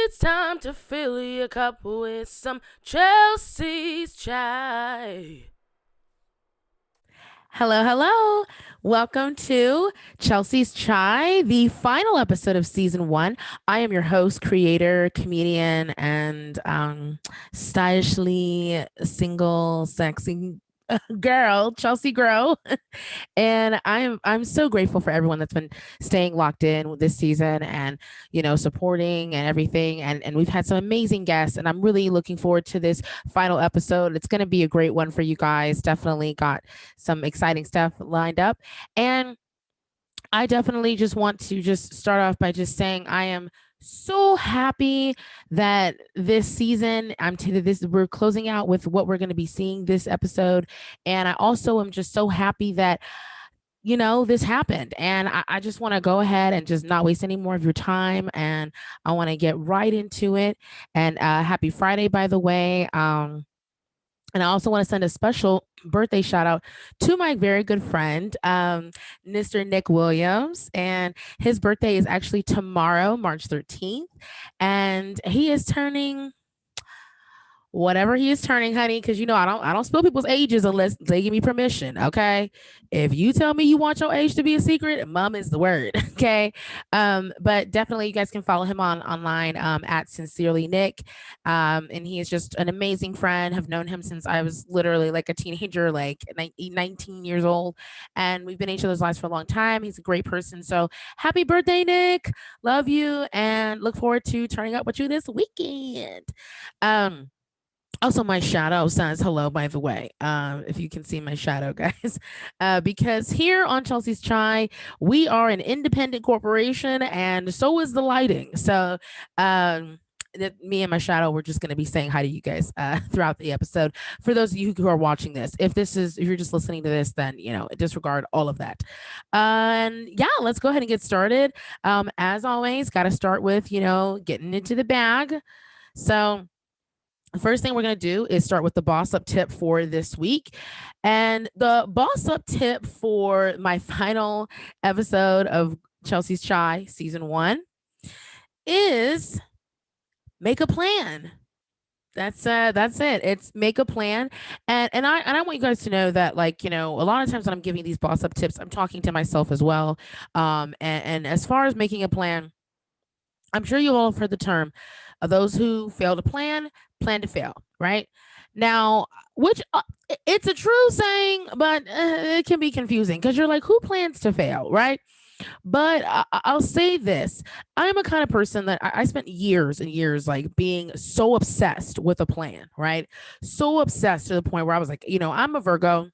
It's time to fill your cup with some Chelsea's chai. Hello, hello. Welcome to Chelsea's Chai, the final episode of season one. I am your host, creator, comedian, and stylishly single, sexy girl, Chelsea Grow. And I'm so grateful for everyone that's been staying locked in this season and supporting and everything. And we've had some amazing guests, and I'm really looking forward to this final episode. It's going to be a great one for you guys. Definitely got some exciting stuff lined up, and I definitely just want to just start off by just saying I am so happy that this season I'm to this we're closing out with what we're going to be seeing this episode, and I also am just so happy that this happened. And I just want to go ahead and just not waste any more of your time. And I want to get right into it. And happy Friday, by the way. And I also want to send a special birthday shout out to my very good friend, Mr. Nick Williams. And his birthday is actually tomorrow, March 13th. And he is turning whatever he is turning, honey, because I don't spill people's ages unless they give me permission. Okay. If you tell me you want your age to be a secret, mom is the word. Okay. But definitely you guys can follow him online at Sincerely Nick. And he is just an amazing friend. Have known him since I was literally like a teenager, like 19 years old. And we've been in each other's lives for a long time. He's a great person. So happy birthday, Nick. Love you and look forward to turning up with you this weekend. Um, Also, my shadow says hello, by the way, if you can see my shadow, guys. Because here on Chelsea's Chai, we are an independent corporation, and so is the lighting. So, me and my shadow, we're just going to be saying hi to you guys throughout the episode. For those of you who are watching this, if you're just listening to this, then, disregard all of that. And yeah, let's go ahead and get started. As always, got to start with, getting into the bag. So, the first thing we're going to do is start with the boss up tip for this week. And the boss up tip for my final episode of Chelsea's Chai season one is make a plan. That's it. It's make a plan. And I want you guys to know that, like, a lot of times when I'm giving these boss up tips, I'm talking to myself as well. And as far as making a plan, I'm sure you all have heard the term of those who fail to plan to fail, right? Now, which it's a true saying, but it can be confusing because you're like, who plans to fail, right? But I'll say this: I'm a kind of person that I spent years and years like being so obsessed with a plan, right? So obsessed to the point where I was like, I'm a Virgo,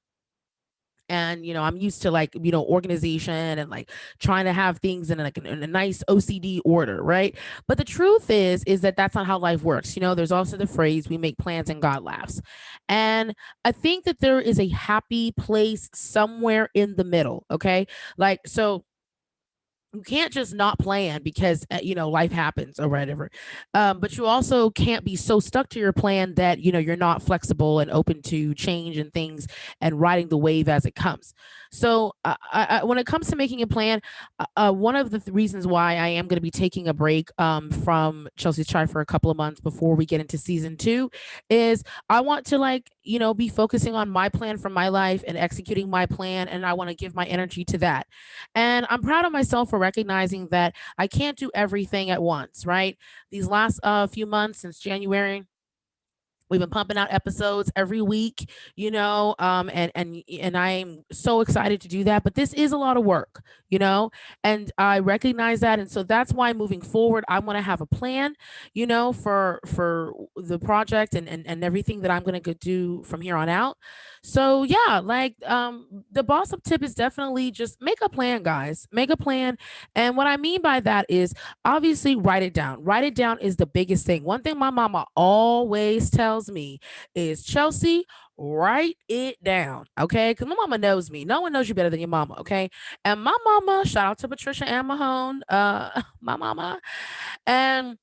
and I'm used to, like, organization and like trying to have things in like in a nice OCD order, right? But the truth is that that's not how life works. There's also the phrase, we make plans and God laughs. And I think that there is a happy place somewhere in the middle. Okay, like, so you can't just not plan because life happens or whatever. But you also can't be so stuck to your plan that you're not flexible and open to change and things and riding the wave as it comes. So when it comes to making a plan, one of the reasons why I am going to be taking a break from Chelsea's Chart for a couple of months before we get into season two is I want to, like, be focusing on my plan for my life and executing my plan, and I want to give my energy to that. And I'm proud of myself for recognizing that I can't do everything at once, right? These last few months since January, we've been pumping out episodes every week, and I'm so excited to do that. But this is a lot of work, and I recognize that, and so that's why moving forward, I want to have a plan, for the project and everything that I'm gonna go do from here on out. So yeah, like, the boss up tip is definitely just make a plan, guys. Make a plan, and what I mean by that is obviously write it down. Write it down is the biggest thing. One thing my mama always tells me is, Chelsea, write it down. Okay. Because my mama knows me. No one knows you better than your mama. Okay. And my mama, shout out to Patricia and Mahone, my mama. And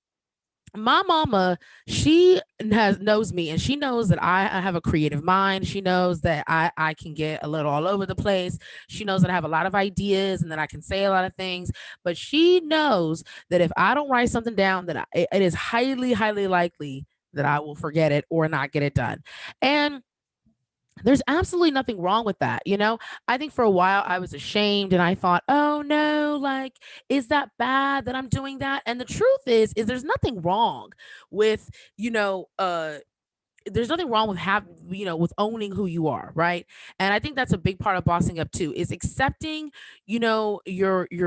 My mama, she knows me, and she knows that I have a creative mind. She knows that I can get a little all over the place. She knows that I have a lot of ideas and that I can say a lot of things. But she knows that if I don't write something down, that it is highly likely that I will forget it or not get it done. And there's absolutely nothing wrong with that. I think for a while I was ashamed and I thought, oh no, like, is that bad that I'm doing that? And the truth is there's nothing wrong with, you know, there's nothing wrong with with owning who you are, right? And I think that's a big part of bossing up too, is accepting, your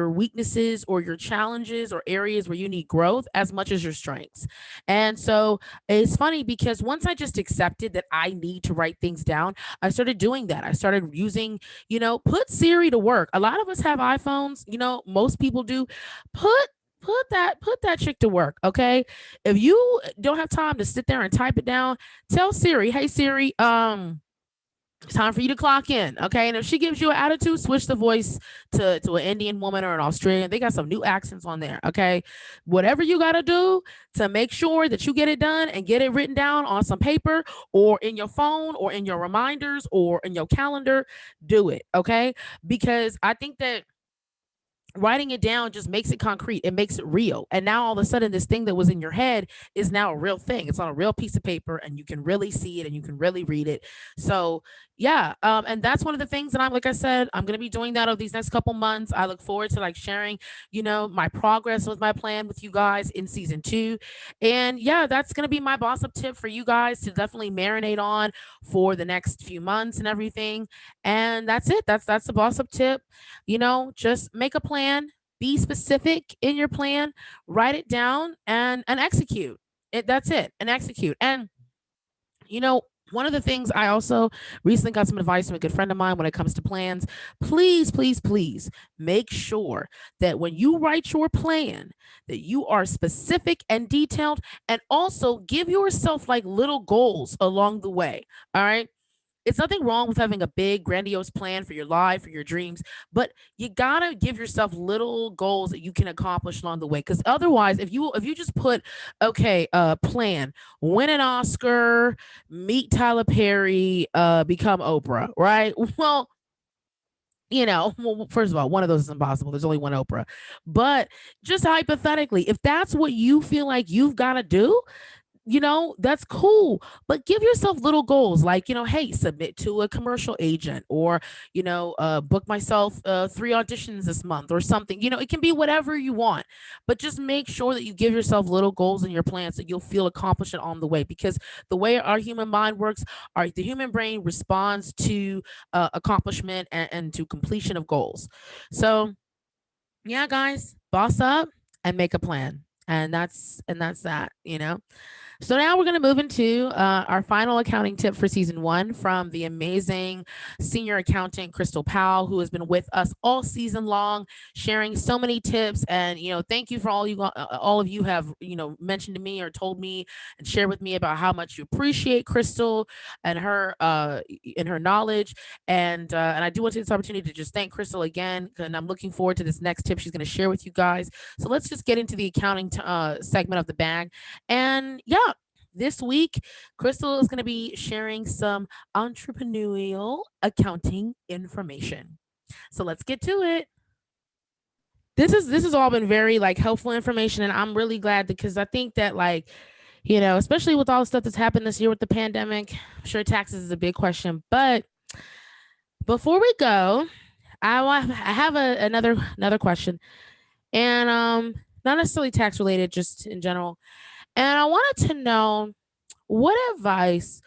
weaknesses or your challenges or areas where you need growth as much as your strengths. And so it's funny because once I just accepted that I need to write things down, I started doing that. I started using, put Siri to work. A lot of us have iPhones, most people do. Put that chick to work, okay? If you don't have time to sit there and type it down, tell Siri, hey Siri, it's time for you to clock in, okay? And if she gives you an attitude, switch the voice to an Indian woman or an Australian. They got some new accents on there, okay? Whatever you got to do to make sure that you get it done and get it written down on some paper or in your phone or in your reminders or in your calendar, do it, okay? Because I think that writing it down just makes it concrete. It makes it real. And now all of a sudden, this thing that was in your head is now a real thing. It's on a real piece of paper and you can really see it and you can really read it. So, yeah. And that's one of the things that like I said, I'm going to be doing that over these next couple months. I look forward to like sharing, my progress with my plan with you guys in season 2. And yeah, that's going to be my boss up tip for you guys to definitely marinate on for the next few months and everything. And that's it. That's the boss up tip. Just make a plan, be specific in your plan, write it down and execute it. That's it. And execute. And you know, one of the things I also recently got some advice from a good friend of mine when it comes to plans. Please make sure that when you write your plan, that you are specific and detailed, and also give yourself like little goals along the way. All right. It's nothing wrong with having a big grandiose plan for your life, for your dreams, but you gotta give yourself little goals that you can accomplish along the way, because otherwise, if you just put, okay, plan, win an Oscar, meet Tyler Perry, become Oprah, right? Well, first of all, one of those is impossible. There's only one Oprah. But just hypothetically, if that's what you feel like you've got to do, that's cool. But give yourself little goals like, hey, submit to a commercial agent, or, book myself 3 auditions this month or something. It can be whatever you want, but just make sure that you give yourself little goals in your plans so you'll feel accomplished on the way. Because the way our human mind works, the human brain responds to accomplishment and to completion of goals. So, yeah, guys, boss up and make a plan. And that's that. So now we're going to move into our final accounting tip for season 1 from the amazing senior accountant Crystal Powell, who has been with us all season long, sharing so many tips. And thank you for all of you have mentioned to me or told me and shared with me about how much you appreciate Crystal and her knowledge. And I do want to take this opportunity to just thank Crystal again, and I'm looking forward to this next tip she's going to share with you guys. So let's just get into the accounting segment of the bag. And yeah, this week, Crystal is going to be sharing some entrepreneurial accounting information. So let's get to it. This has all been very like helpful information, and I'm really glad because I think that like especially with all the stuff that's happened this year with the pandemic, I'm sure taxes is a big question. But before we go, I have another question, and not necessarily tax related, just in general. And I wanted to know, what advice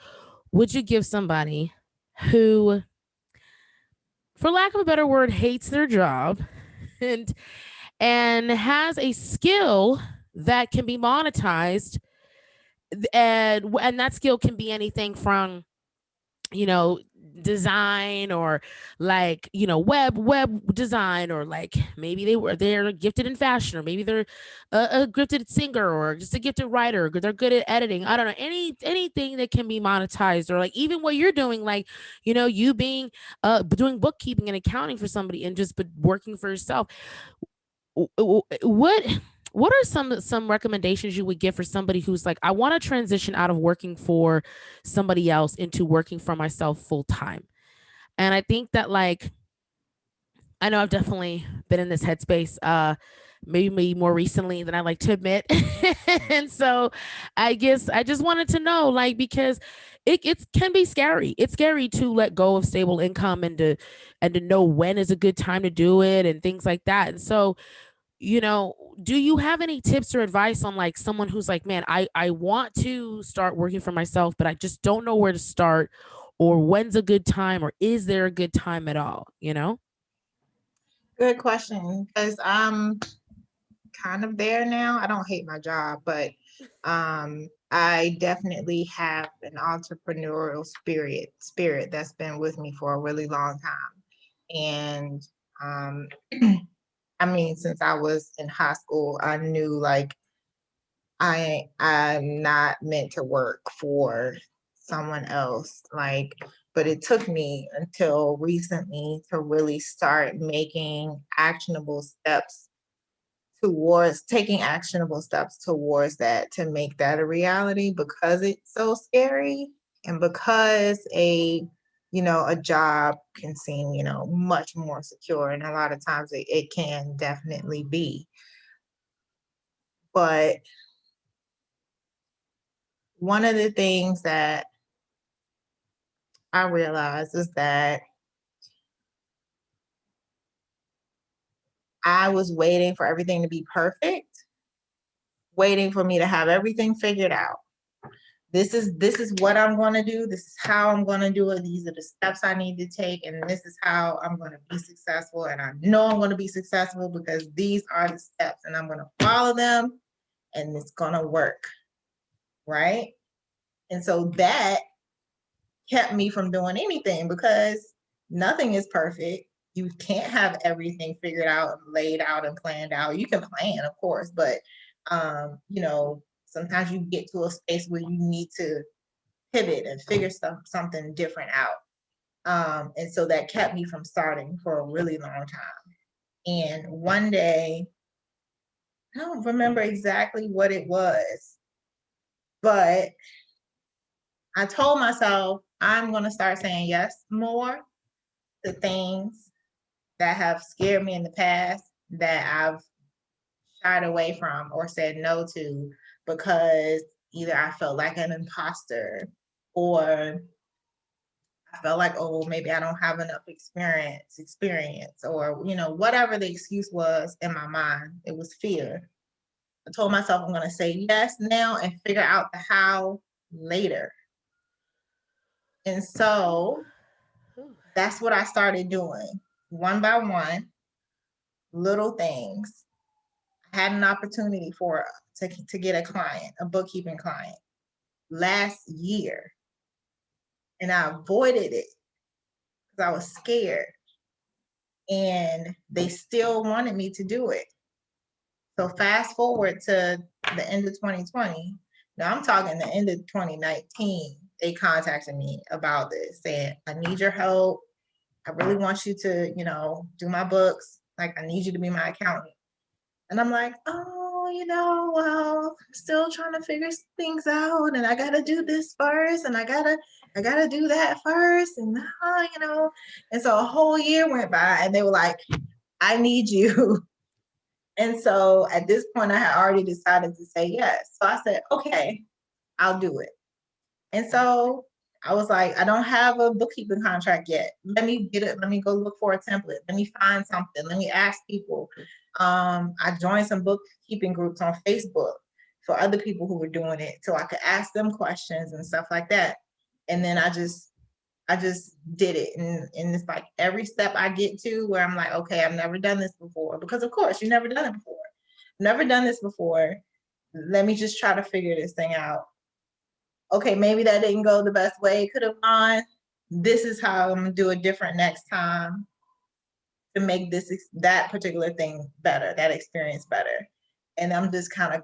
would you give somebody who, for lack of a better word, hates their job and has a skill that can be monetized, and that skill can be anything from you know design, or like web design, or like maybe they're gifted in fashion, or maybe they're a gifted singer, or just a gifted writer, or they're good at editing. I don't know, anything that can be monetized, or like even what you're doing, like you being doing bookkeeping and accounting for somebody and just working for yourself. What what are some recommendations you would give for somebody who's like, I want to transition out of working for somebody else into working for myself full time? And I think that like I know I've definitely been in this headspace, maybe more recently than I like to admit. And so I guess I just wanted to know, like, because it can be scary. It's scary to let go of stable income and to know when is a good time to do it and things like that. And so, do you have any tips or advice on like someone who's like, man, I want to start working for myself, but I just don't know where to start, or when's a good time, or is there a good time at all, Good question, because I'm kind of there now. I don't hate my job, but I definitely have an entrepreneurial spirit that's been with me for a really long time. And um, I mean, since I was in high school, I knew like I'm not meant to work for someone else. Like, but it took me until recently to really start making actionable steps towards taking actionable steps towards that, to make that a reality, because it's so scary, and because a job can seem, much more secure, and a lot of times it can definitely be. But one of the things that I realized is that I was waiting for everything to be perfect, waiting for me to have everything figured out. This is what I'm going to do. This is how I'm going to do it. These are the steps I need to take, and this is how I'm going to be successful. And I know I'm going to be successful because these are the steps, and I'm going to follow them, and it's going to work, right? And so that kept me from doing anything, because nothing is perfect. You can't have everything figured out, laid out, and planned out. You can plan, of course, but sometimes you get to a space where you need to pivot and figure something different out. And so that kept me from starting for a really long time. And one day, I don't remember exactly what it was, but I told myself I'm going to start saying yes more to things that have scared me in the past, that I've shied away from or said no to, because either I felt like an imposter, or I felt like, oh, maybe I don't have enough experience, or, whatever the excuse was in my mind. It was fear. I told myself I'm going to say yes now and figure out the how later. And so that's what I started doing, one by one, little things. I had an opportunity to get a client, a bookkeeping client, last year, and I avoided it because I was scared, and they still wanted me to do it. So fast forward to the end of 2020. Now I'm talking the end of 2019. They contacted me about this, saying, I need your help. I really want you to, do my books. Like, I need you to be my accountant. And I'm like, oh, well, I'm still trying to figure things out, and I gotta do this first, and I gotta do that first, and and so a whole year went by, and they were like, I need you. And so at this point, I had already decided to say yes. So I said, okay, I'll do it. And so I was like, I don't have a bookkeeping contract yet. Let me get it. Let me go look for a template. Let me find something. Let me ask people. I joined some bookkeeping groups on Facebook for other people who were doing it, so I could ask them questions and stuff like that. And then I just did it. And it's like every step I get to where I'm like, okay, I've never done this before. Because of course, you've never done it before. Never done this before. Let me just try to figure this thing out. Okay, maybe that didn't go the best way it could have gone. This is how I'm gonna do it different next time to make that particular thing better, that experience better. And I'm just kind of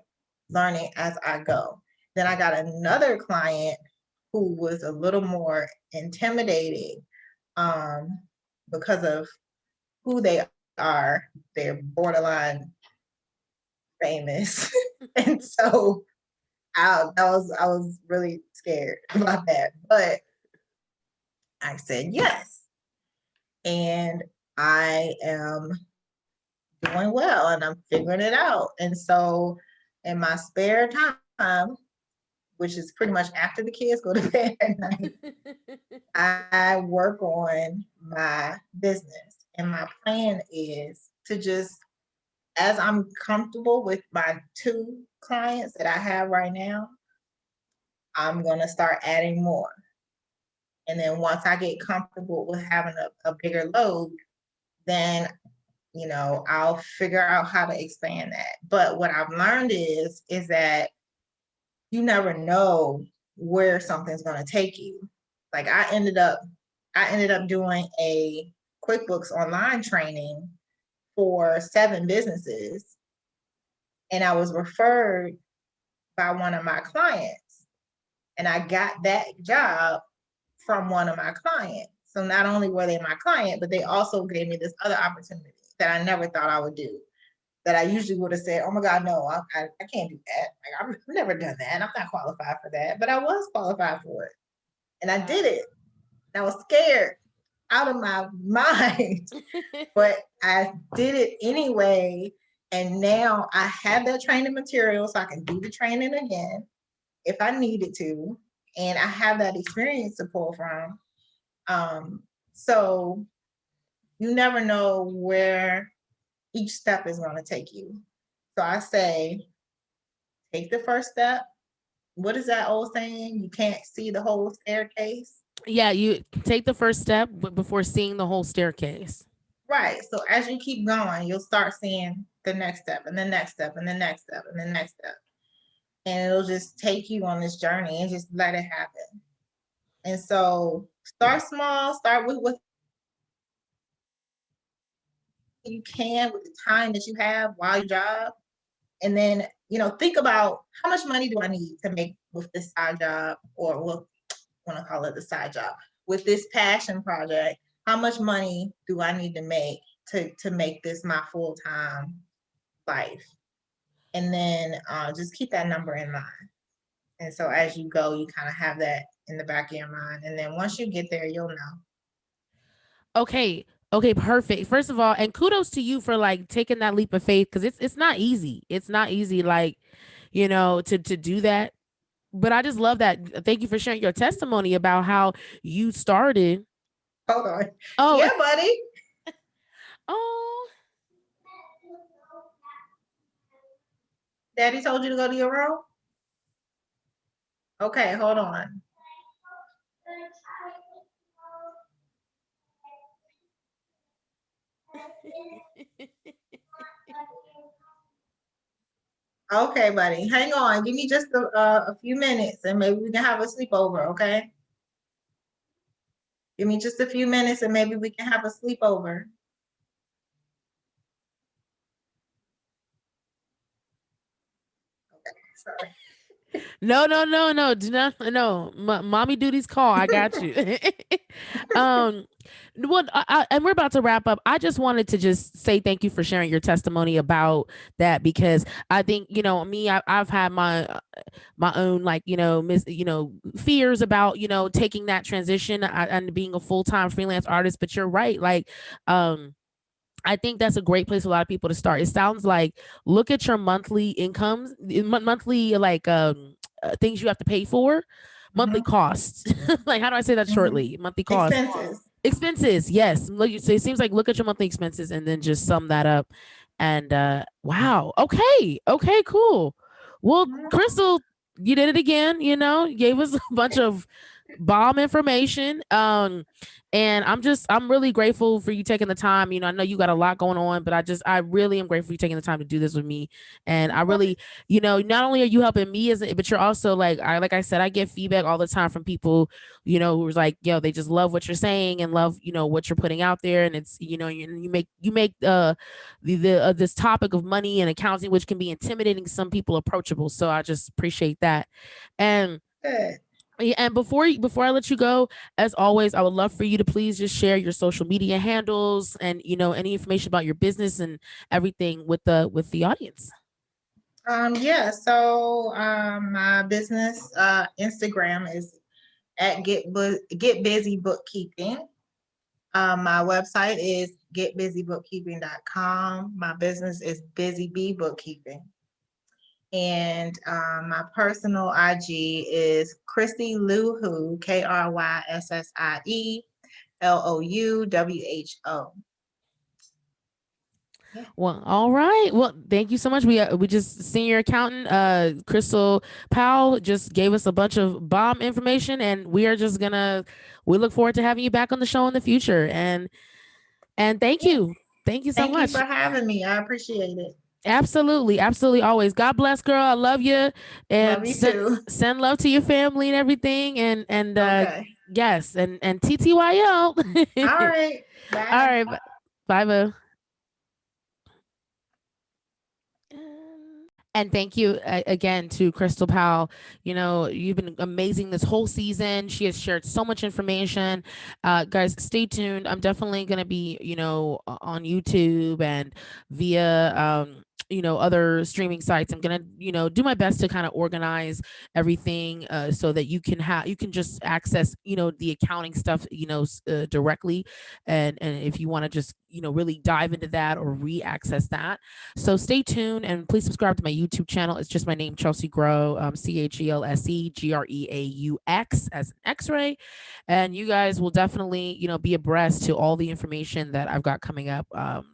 learning as I go. Then I got another client who was a little more intimidating, because of who they are. They're borderline famous. And so I was really scared about that. But I said yes. And I am doing well and I'm figuring it out. And so in my spare time, which is pretty much after the kids go to bed at night, I work on my business. And my plan is to just, as I'm comfortable with my 2 clients that I have right now, I'm going to start adding more. And then once I get comfortable with having a bigger load, then I'll figure out how to expand that. But what I've learned is that you never know where something's going to take you. Like I ended up doing a QuickBooks online training for 7 businesses, and I was referred by one of my clients, and I got that job from one of my clients. So not only were they my client, but they also gave me this other opportunity that I never thought I would do, that I usually would have said, oh my God, no, I can't do that. Like, I've never done that. I'm not qualified for that, but I was qualified for it. And I did it. I was scared out of my mind, but I did it anyway. And now I have that training material so I can do the training again if I needed to. And I have that experience to pull from. So you never know where each step is going to take you. So I say, take the first step. What is that old saying? You can't see the whole staircase. Yeah, you take the first step before seeing the whole staircase. Right. So as you keep going, you'll start seeing the next step and the next step and the next step and the next step. And it'll just take you on this journey and just let it happen. And so start small, start with what you can with the time that you have while you job. And then, think about how much money do I need to make with this side job, or we'll want to call it the side job, with this passion project. How much money do I need to make to make this my full-time life? And then just keep that number in mind. And so as you go, you kind of have that in the back of your mind. And then once you get there, you'll know. Okay. Okay, perfect. First of all, and kudos to you for like taking that leap of faith, because it's not easy. It's not easy, like, to do that. But I just love that. Thank you for sharing your testimony about how you started. Hold on. Oh, Yeah, buddy. oh, Daddy told you to go to your room? Okay, hold on. Okay, buddy. Hang on. Give me just a few minutes and maybe we can have a sleepover, okay? Give me just a few minutes and maybe we can have a sleepover. Okay, sorry. no. Do not, no. Mommy duties call. I got you. um, well, and we're about to wrap up. I just wanted to just say thank you for sharing your testimony about that, because I think, me, I've had my own, like, fears about, taking that transition and being a full-time freelance artist. But you're right. Like, I think that's a great place for a lot of people to start. It sounds like, look at your monthly incomes, monthly, like, things you have to pay for, monthly costs. Like, how do I say that shortly? Monthly costs, expenses. Yes, so it seems like, look at your monthly expenses and then just sum that up. And wow, okay, cool. Well, Crystal, you did it again. You gave us a bunch of bomb information. And I'm really grateful for you taking the time. I know you got a lot going on, but I really am grateful for you taking the time to do this with me. And I really, not only are you helping me, but you're also like I said, I get feedback all the time from people, who's like, they just love what you're saying and love, what you're putting out there. And it's, you make this topic of money and accounting, which can be intimidating, some people approachable. So I just appreciate that. And Good. yeah, and before I let you go, as always, I would love for you to please just share your social media handles and, any information about your business and everything with the audience. Yeah, so my business Instagram is at Get Busy Bookkeeping. My website is getbusybookkeeping.com. My business is Busy Bee Bookkeeping. And my personal IG is Chrissy Luhu, KryssyLouwho. Yeah. Well, all right. Well, thank you so much. We just senior accountant Crystal Powell just gave us a bunch of bomb information, and we are just gonna we look forward to having you back on the show in the future. And Yes. thank you so Thank you much. for having me. I appreciate it. Absolutely, absolutely, always. God bless, girl. I love you, Love and you too. send love to your family and everything. And Okay. yes, and TTYL. All right. All Bye. right, bye, boo. And thank you again to Crystal Powell. You know, you've been amazing this whole season. She has shared so much information. Guys, stay tuned. I'm definitely going to be, on YouTube and via, other streaming sites. I'm going to, do my best to kind of organize everything so that you can just access, the accounting stuff, directly. And if you want to just, really dive into that or re-access that, so stay tuned and please subscribe to my YouTube channel. It's just my name, Chelsea Grow, CHELSE GREAUX as an X-ray. And you guys will definitely, be abreast to all the information that I've got coming up. As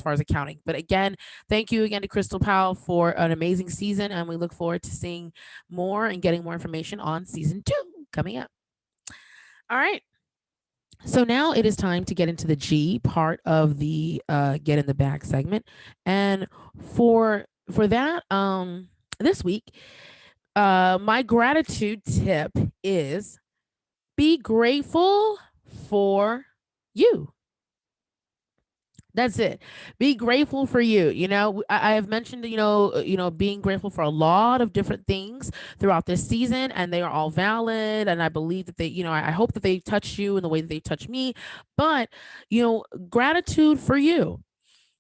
far as accounting. But again, thank you again to Crystal Powell for an amazing season. And we look forward to seeing more and getting more information on season 2 coming up. All right. So now it is time to get into the G part of the get in the bag segment. And for that, this week, my gratitude tip is be grateful for you. That's it. Be grateful for you. I have mentioned, being grateful for a lot of different things throughout this season, and they are all valid. And I believe that they, I hope that they touch you in the way that they touch me. But, gratitude for you.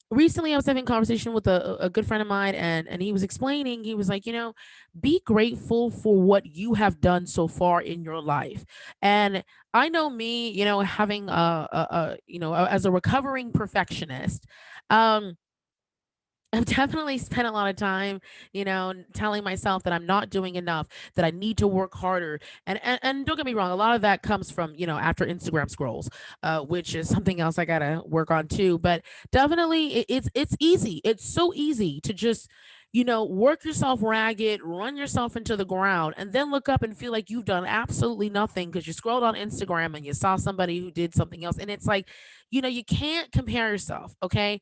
Recently, I was having a conversation with a good friend of mine, and he was explaining, he was like, be grateful for what you have done so far in your life. And I know me, having as a recovering perfectionist, um I've definitely spent a lot of time, telling myself that I'm not doing enough, that I need to work harder. And don't get me wrong, a lot of that comes from, after Instagram scrolls, which is something else I gotta work on too. But definitely it's easy. It's so easy to just, work yourself ragged, run yourself into the ground, and then look up and feel like you've done absolutely nothing because you scrolled on Instagram and you saw somebody who did something else. And it's like, you can't compare yourself, okay?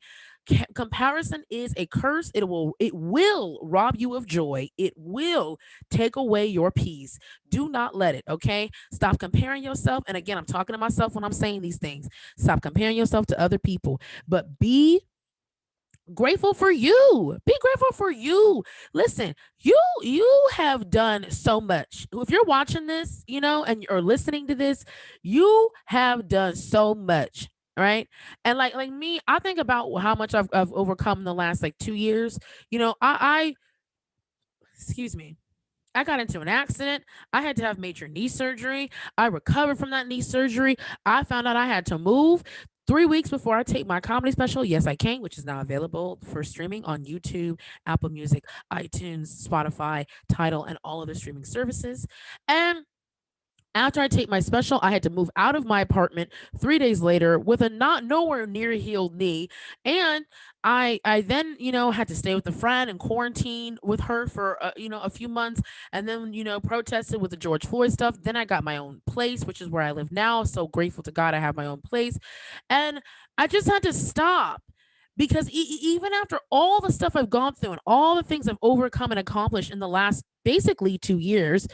Comparison is a curse. It will rob you of joy. It will take away your peace. Do not let it, okay? Stop comparing yourself. And again, I'm talking to myself when I'm saying these things. Stop comparing yourself to other people, but be grateful for you. Be grateful for you. Listen, you have done so much. If you're watching this, and you're listening to this, you have done so much. Right. And like me, I think about how much I've overcome in the last like 2 years. I excuse me, I got into an accident. I had to have major knee surgery. I recovered from that knee surgery. I found out I had to move 3 weeks before I take my comedy special. Yes, I Can, which is now available for streaming on YouTube, Apple Music, iTunes, Spotify, Tidal, and all other streaming services. And after I take my special, I had to move out of my apartment 3 days later with a not nowhere near healed knee. And I then, had to stay with a friend and quarantine with her for, a few months, and then, protested with the George Floyd stuff. Then I got my own place, which is where I live now. So grateful to God I have my own place. And I just had to stop because even after all the stuff I've gone through and all the things I've overcome and accomplished in the last basically 2 years,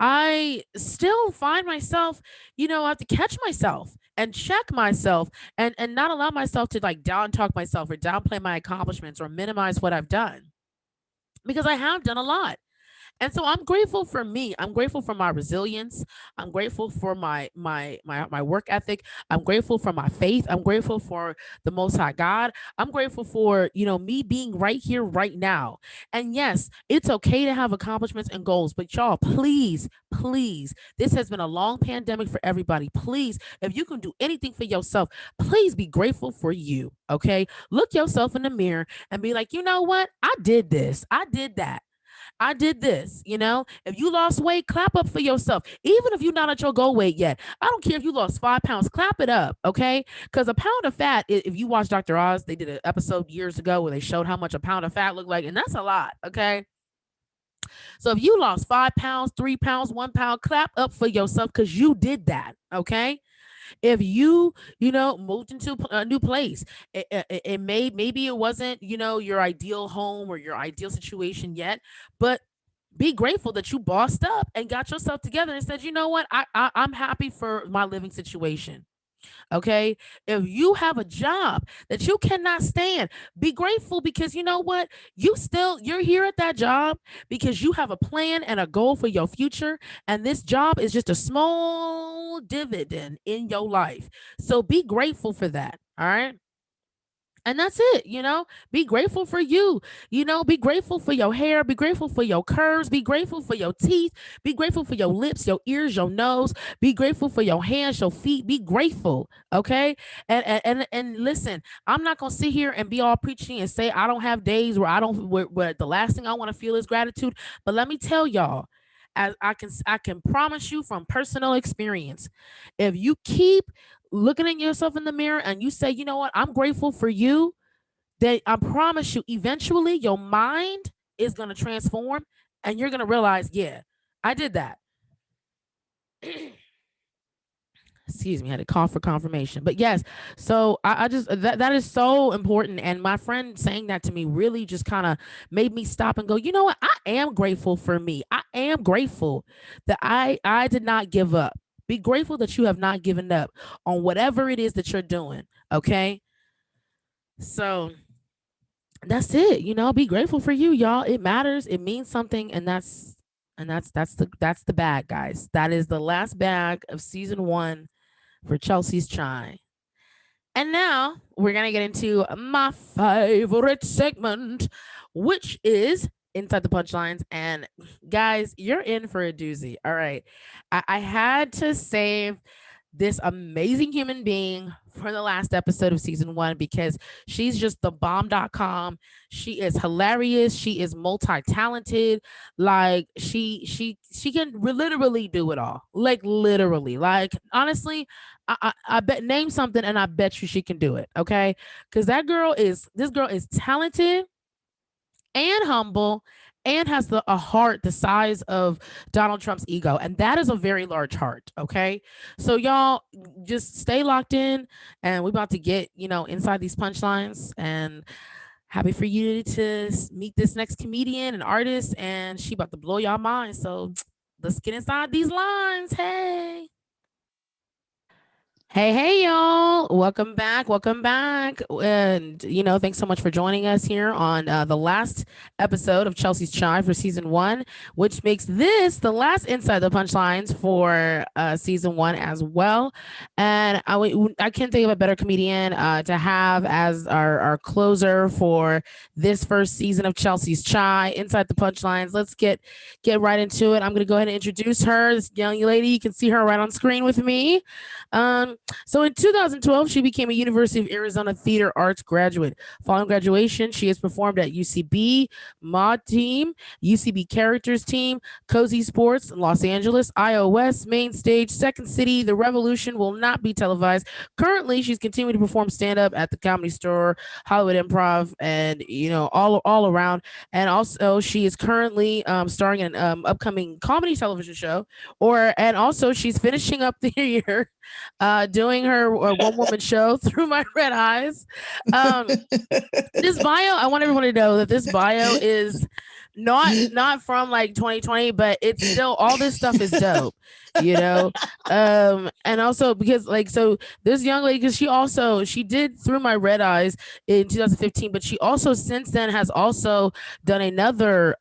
I still find myself, I have to catch myself and check myself and not allow myself to like down talk myself or downplay my accomplishments or minimize what I've done because I have done a lot. And so I'm grateful for me. I'm grateful for my resilience. I'm grateful for my work ethic. I'm grateful for my faith. I'm grateful for the most high God. I'm grateful for, me being right here right now. And yes, it's okay to have accomplishments and goals, but y'all, please, please, this has been a long pandemic for everybody. Please, if you can do anything for yourself, please be grateful for you. Okay? Look yourself in the mirror and be like, "You know what? I did this. I did that. I did this." If you lost weight, clap up for yourself. Even if you're not at your goal weight yet, I don't care if you lost 5 pounds, clap it up, okay? Because a pound of fat, if you watch Dr. Oz, they did an episode years ago where they showed how much a pound of fat looked like, and that's a lot, okay? So if you lost 5 pounds, 3 pounds, 1 pound, clap up for yourself because you did that, okay? If you moved into a new place, maybe it wasn't your ideal home or your ideal situation yet, but be grateful that you bossed up and got yourself together and said, "You know what, I'm happy for my living situation." Okay. If you have a job that you cannot stand, be grateful because you know what? You're here at that job because you have a plan and a goal for your future. And this job is just a small dividend in your life. So be grateful for that. All right. And that's it, be grateful for you, be grateful for your hair, be grateful for your curves, be grateful for your teeth, be grateful for your lips, your ears, your nose, be grateful for your hands, your feet, be grateful. Okay. And listen, I'm not gonna sit here and be all preaching and say I don't have days where I don't where the last thing I want to feel is gratitude. But let me tell y'all, as I can promise you from personal experience, if you keep looking at yourself in the mirror and you say, "You know what, I'm grateful for you," then I promise you, eventually your mind is going to transform and you're going to realize, yeah, I did that. Excuse me, I had to call for confirmation. But yes, so I just that is so important. And my friend saying that to me really just kind of made me stop and go, "You know what? I am grateful for me. I am grateful that I did not give up. Be grateful that you have not given up on whatever it is that you're doing." Okay. So that's it. Be grateful for you, y'all. It matters. It means something. And that's the bag, guys. That is the last bag of season 1 for Chelsea's Chai. And now we're going to get into my favorite segment, which is Inside the Punchlines. And guys, you're in for a doozy. All right. I had to save this amazing human being for the last episode of season 1 because she's just the bomb.com. She is hilarious. She is multi-talented. Like she can literally do it all. Like literally. Like honestly, I bet name something and I bet you she can do it. Okay. Because this girl is talented and humble and has a heart the size of Donald Trump's ego. And that is a very large heart. Okay. So, y'all just stay locked in and we're about to get, inside these punchlines. And happy for you to meet this next comedian and artist. And she about to blow y'all mind. So, let's get inside these lines. Hey. Hey, hey, y'all. Welcome back. Welcome back. And, thanks so much for joining us here on the last episode of Chelsea's Chai for season 1, which makes this the last Inside the Punchlines for season 1 as well. And I can't think of a better comedian to have as our closer for this first season of Chelsea's Chai, Inside the Punchlines. Let's get right into it. I'm going to go ahead and introduce her. This young lady, you can see her right on screen with me. So in 2012, she became a University of Arizona Theater Arts graduate. Following graduation, she has performed at UCB, Mod Team, UCB Characters Team, Cozy Sports, Los Angeles, iOS, Main Stage, Second City. The Revolution will not be televised. Currently, she's continuing to perform stand-up at the Comedy Store, Hollywood Improv, and all around. And also, she is currently starring in an upcoming comedy television show. And also, she's finishing up the year doing her one woman show Through My Red Eyes. This bio, I want everyone to know that this bio is not from like 2020, but it's still all this stuff is dope, you know. And also because like so this young lady, because she did Through My Red Eyes in 2015, but she also since then has also done another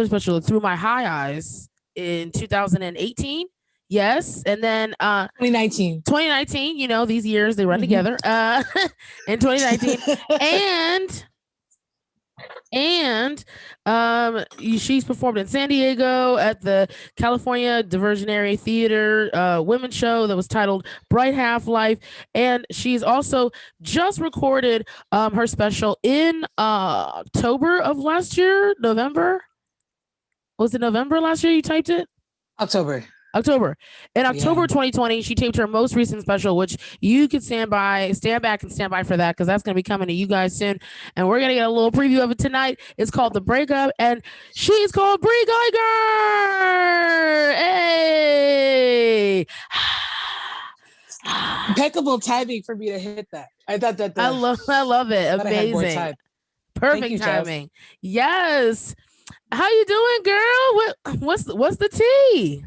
special, Through My High Eyes, in 2018. Yes, and then 2019, you know, these years they run together. In 2019, and and she's performed in San Diego at the California Diversionary Theater women's show that was titled Bright Half Life, and she's also just recorded her special in October of last year. November, was it November last year you typed it? October. In October Yeah. 2020, she taped her most recent special, which you could stand back and stand by for that, because that's going to be coming to you guys soon. And we're going to get a little preview of it tonight. It's called The Breakup, and she's called Brie Geiger. Hey. Impeccable timing for me to hit that. I thought that I love it. thought I had more Amazing. time. Perfect you, Chelse. timing. Yes. How you doing, girl? What's the tea?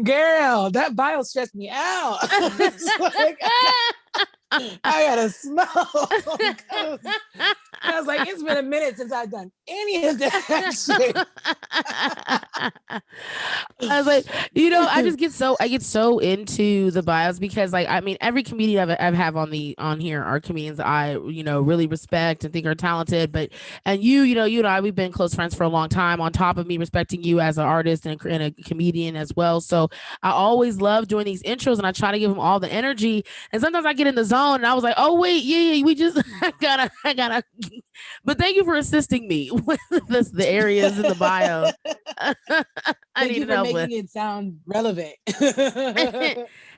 Girl, that bio stressed me out. It's like, I gotta smell. I was like, it's been a minute since I've done any of that shit. I was like, you know, I get so into the bios, because like, I mean, every comedian I have on here are comedians I, you know, really respect and think are talented. But, and you and I, we've been close friends for a long time, on top of me respecting you as an artist and a comedian as well. So I always love doing these intros, and I try to give them all the energy. And sometimes I get in the zone and I was like, oh wait, yeah, we just, I gotta, but thank you for assisting me with the areas in the bio. I Thank you need for help making with. it sound relevant.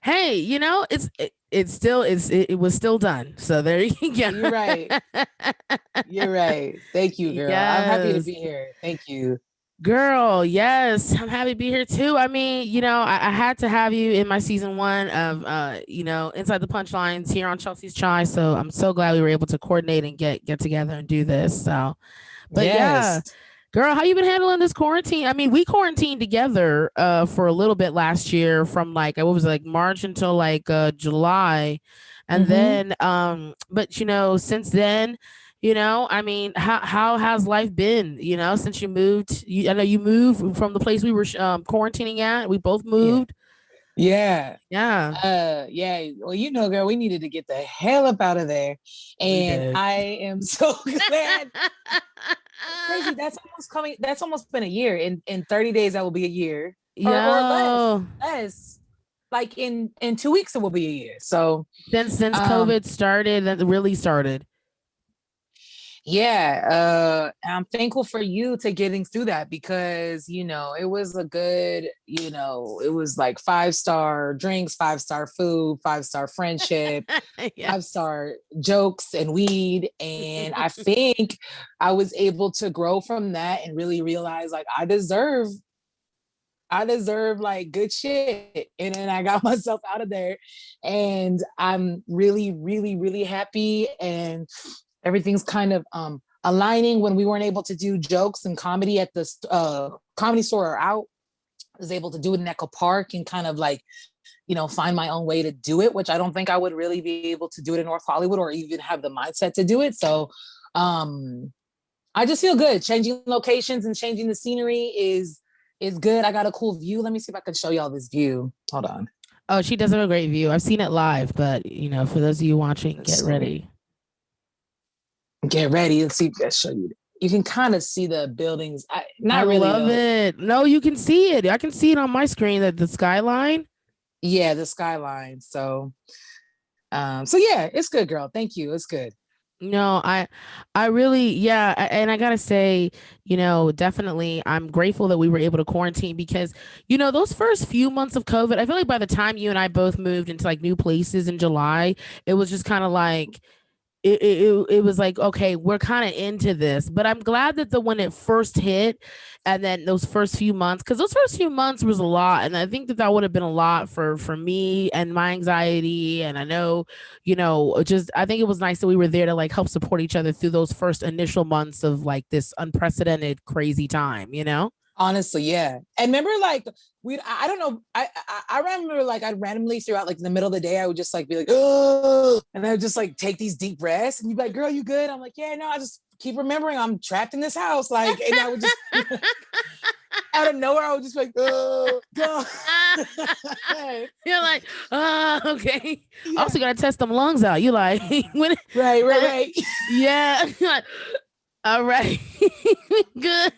Hey, you know, it was still done. So there you go. You're right. You're right. Thank you, girl. I'm happy to Yes. be here. Thank you. Girl, yes, I'm happy to be here too. I mean, you know, I had to have you in my season 1 of Inside the Punchlines here on Chelsea's Chai. So I'm so glad we were able to coordinate and get together and do this. So, but yeah, Yes. girl, how you been handling this quarantine? I mean, we quarantined together for a little bit last year, from like what was it, like March until like July. And then but you know, since then, you know, I mean, how has life been, you know, since you moved? I know you moved from the place we were quarantining at. We both moved. Yeah. Yeah, Yeah. Well, you know, girl, we needed to get the hell up out of there. we And did. I am so glad. Crazy. That's almost been a year. In 30 days, that will be a year. Or less. Yeah. Less. Like in 2 weeks, it will be a year. So Since um COVID started, that really started. yeah, I'm thankful for you to getting through that, because it was a good, it was like 5-star drinks, 5-star food, 5-star friendship, Yes. 5-star jokes and weed. And I think I was able to grow from that and really realize, like, I deserve like good shit. And then I got myself out of there, and I'm really, really, really happy. And everything's kind of aligning. When we weren't able to do jokes and comedy at the comedy store or out, I was able to do it in Echo Park and kind of like, find my own way to do it, which I don't think I would really be able to do it in North Hollywood, or even have the mindset to do it. So I just feel good. Changing locations and changing the scenery is good. I got a cool view. Let me see if I can show y'all this view. Hold on. Oh, she does have a great view. I've seen it live, but you know, for those of you watching, Let's get see. ready. Get ready. Let's see if I show you. You can kind of see the buildings. Not I really. love though. it. No, you can see it. I can see it on my screen, that the skyline. Yeah, the skyline. So yeah, it's good, girl. Thank you. It's good. No, I really, yeah. And I gotta say, you know, definitely I'm grateful that we were able to quarantine, because, you know, those first few months of COVID, I feel like by the time you and I both moved into like new places in July, it was just kind of like, it was like, okay, we're kind of into this. But I'm glad that the when it first hit, and then those first few months, because those first few months was a lot, and I think that that would have been a lot for me and my anxiety. And I know, just I think it was nice that we were there to like help support each other through those first initial months of like this unprecedented crazy time. Honestly, yeah. And remember, like I don't know. I remember like I'd randomly throughout like in the middle of the day, I would just like be like, oh, and I would just like take these deep breaths, and you'd be like, "Girl, you good?" I'm like, "Yeah, no, I just keep remembering I'm trapped in this house." Like, and I would just out of nowhere, I would just be like, "Oh, God." You're like, okay. Yeah. Also, gotta test them lungs out. You like, when, Right. yeah. All right, good.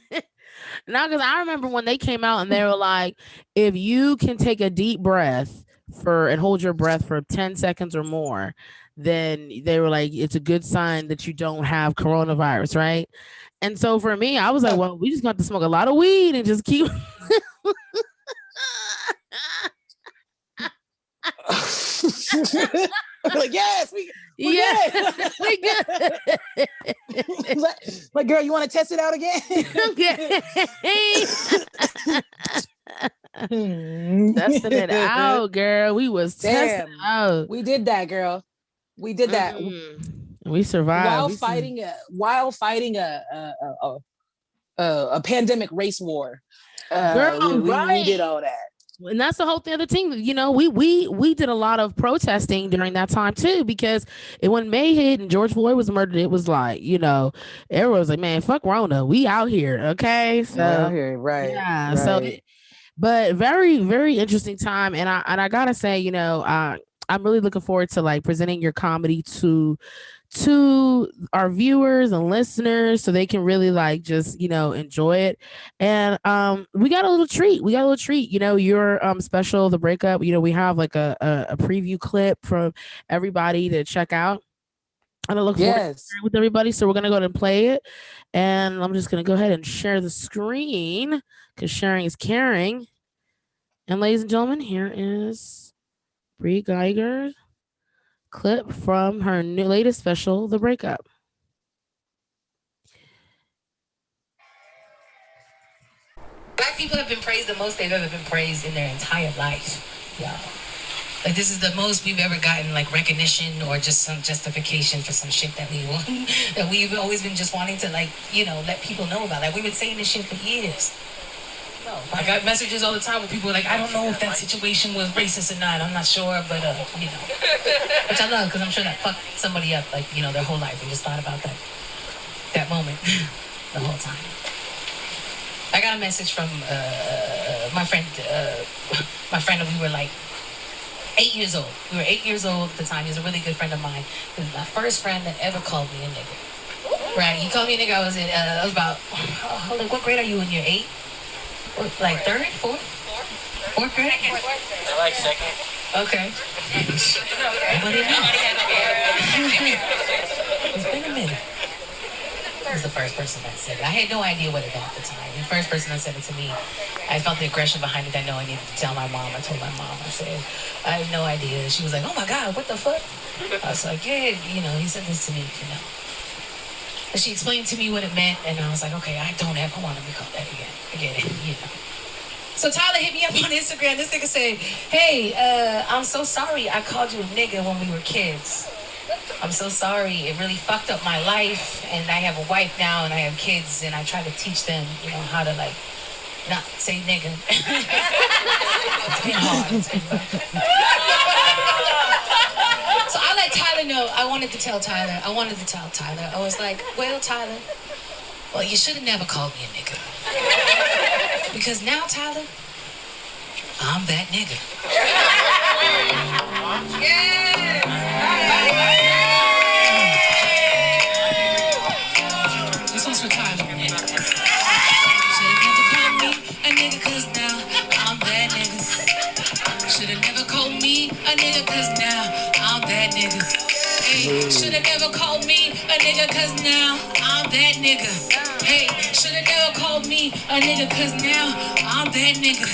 Now, because I remember when they came out and they were like, if you can take a deep breath and hold your breath for 10 seconds or more, then they were like, it's a good sign that you don't have coronavirus, right? And so for me, I was like, well, we just got to smoke a lot of weed and just keep. Like, yes, we're good. We good. Like, girl, you want to test it out again? Okay. Testing it out, girl. We was testing it out. We did that, girl. We did that. We survived while fighting a pandemic race war. Girl, we did all that. And that's the whole thing of the team. We did a lot of protesting during that time too, because when May hit and George Floyd was murdered, it was like, everyone was like, man, fuck Rona. We out here. Okay. So out here, right. Yeah. Right. So but very, very interesting time. And I gotta say, I'm really looking forward to like presenting your comedy to our viewers and listeners so they can really like just enjoy it. And we got a little treat. Your special, The Breakup. We have like a preview clip from everybody to check out, and I look forward to sharing with everybody. So we're gonna go ahead and play it, and I'm just gonna go ahead and share the screen because sharing is caring. And ladies and gentlemen, here is Bree Geiger's clip from her latest special, The Breakup. Black people have been praised the most they've ever been praised in their entire life. Yeah. Like, this is the most we've ever gotten, like, recognition or just some justification for some shit that we want, that we've always been just wanting to, like, let people know about. Like, we've been saying this shit for years. I got messages all the time where people are like, I don't know if that situation was racist or not. I'm not sure, but, which I love, because I'm sure that fucked somebody up, like, their whole life and just thought about that moment the whole time. I got a message from my friend, and we were like 8 years old. We were 8 years old at the time. He was a really good friend of mine. He was my first friend that ever called me a nigga. Right? He called me a nigga. I was about, what grade are you in? You're 8? Or, like third, fourth? Fourth grade? I like second. Okay. Nobody knows. It's been a minute. He was the first person that said it. I had no idea what it meant at the time. The first person that said it to me, I felt the aggression behind it. I know I needed to tell my mom. I told my mom. I said, I have no idea. She was like, oh my God, what the fuck? I was like, yeah, he said this to me, And she explained to me what it meant, and I was like, okay, I don't ever want to be called that again. I get it, So Tyler hit me up on Instagram. This nigga said, hey, I'm so sorry I called you a nigga when we were kids. I'm so sorry. It really fucked up my life, and I have a wife now, and I have kids, and I try to teach them, how to, like, not say nigga. It's been hard. So I let Tyler know. I wanted to tell Tyler. I was like, well, Tyler, you should have never called me a nigga. Because now, Tyler, I'm that nigga. This one's for Tyler. Should have never called me a nigga, cause now I'm that nigga. Should have never called me a nigga, cause now I'm that nigga. Hey, should have never called me a nigga, cause now I'm that nigga. Hey, should have never called me a nigga, cause now I'm that nigga.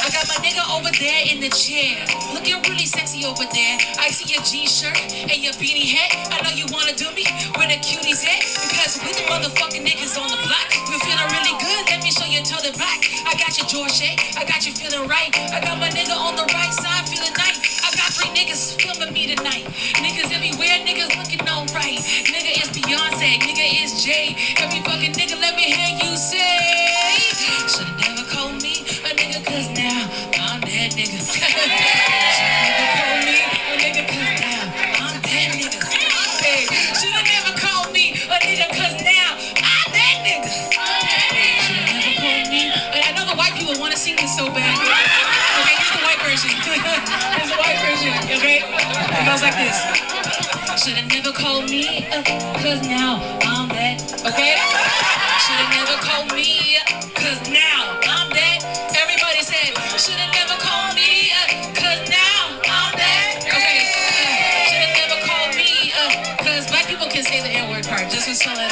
I I got my nigga over there in the chair, looking really sexy over there. I see your G-shirt and your beanie hat. I know you wanna do me where the cuties at, because we the motherfucking niggas on the block. You feeling really good? Let me show you till the back. I got your George, I got you feeling right. I got my nigga on the right side feeling nice. I got 3 niggas filming me tonight. Niggas everywhere, niggas looking alright. Nigga is Beyonce, nigga is Jay. Every fucking nigga, let me hear you say. Should've never called me a nigga, cause now I'm that nigga. Should've never called me a nigga, cause now I'm that nigga. Hey, should've never called me a nigga, cause now I'm that nigga. Should've never called me. I know the white people want to sing this so bad. Okay, here's the white version. Here's the white version, okay? It goes like this. Should've never called me, cause now I'm that, okay? Should've never called me, cause now I'm that. Everybody said, should've never called me, cause now I'm that. Okay, should've never called me, cause black people can say the N-word part, just for showing up.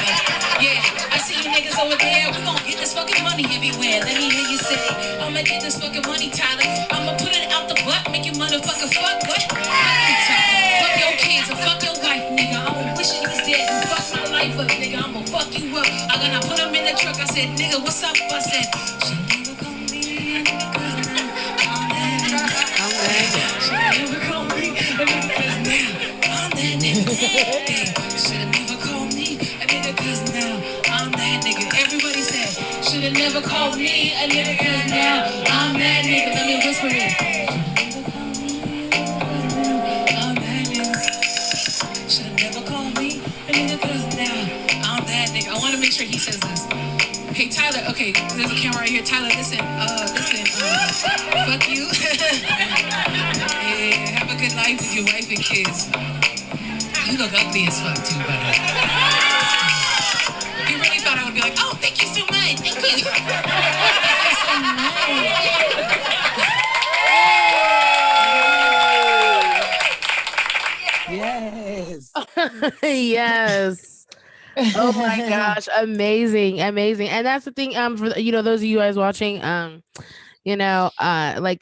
Yeah, I see you niggas over there, we gon' get this fucking money everywhere. Let me hear you say, I'ma get this fucking money, Tyler. I'ma put it out the butt, make you motherfucker fuck, what? Fuck your kids and fuck your wife, nigga. I'ma wish you was dead and fuck my life up, nigga. I'ma fuck you up. I'm gonna put him in the truck. I said, nigga, what's up? I said, should never call me, cause now I'm that nigga. Should never call me, cause now I'm that nigga. Should never call me a nigga, cause now I'm that nigga. Everybody said, should never call me a nigga, cause now I'm that nigga. Let me whisper it. I want to make sure he says this. Hey Tyler, okay, there's a camera right here. Tyler, listen, fuck you. Yeah, have a good life with your wife and kids. You look ugly as fuck too, by the way. You really thought I would be like, oh, thank you so much, thank you. Yes. Yes. Oh my gosh, amazing, amazing. And that's the thing, for those of you guys watching, like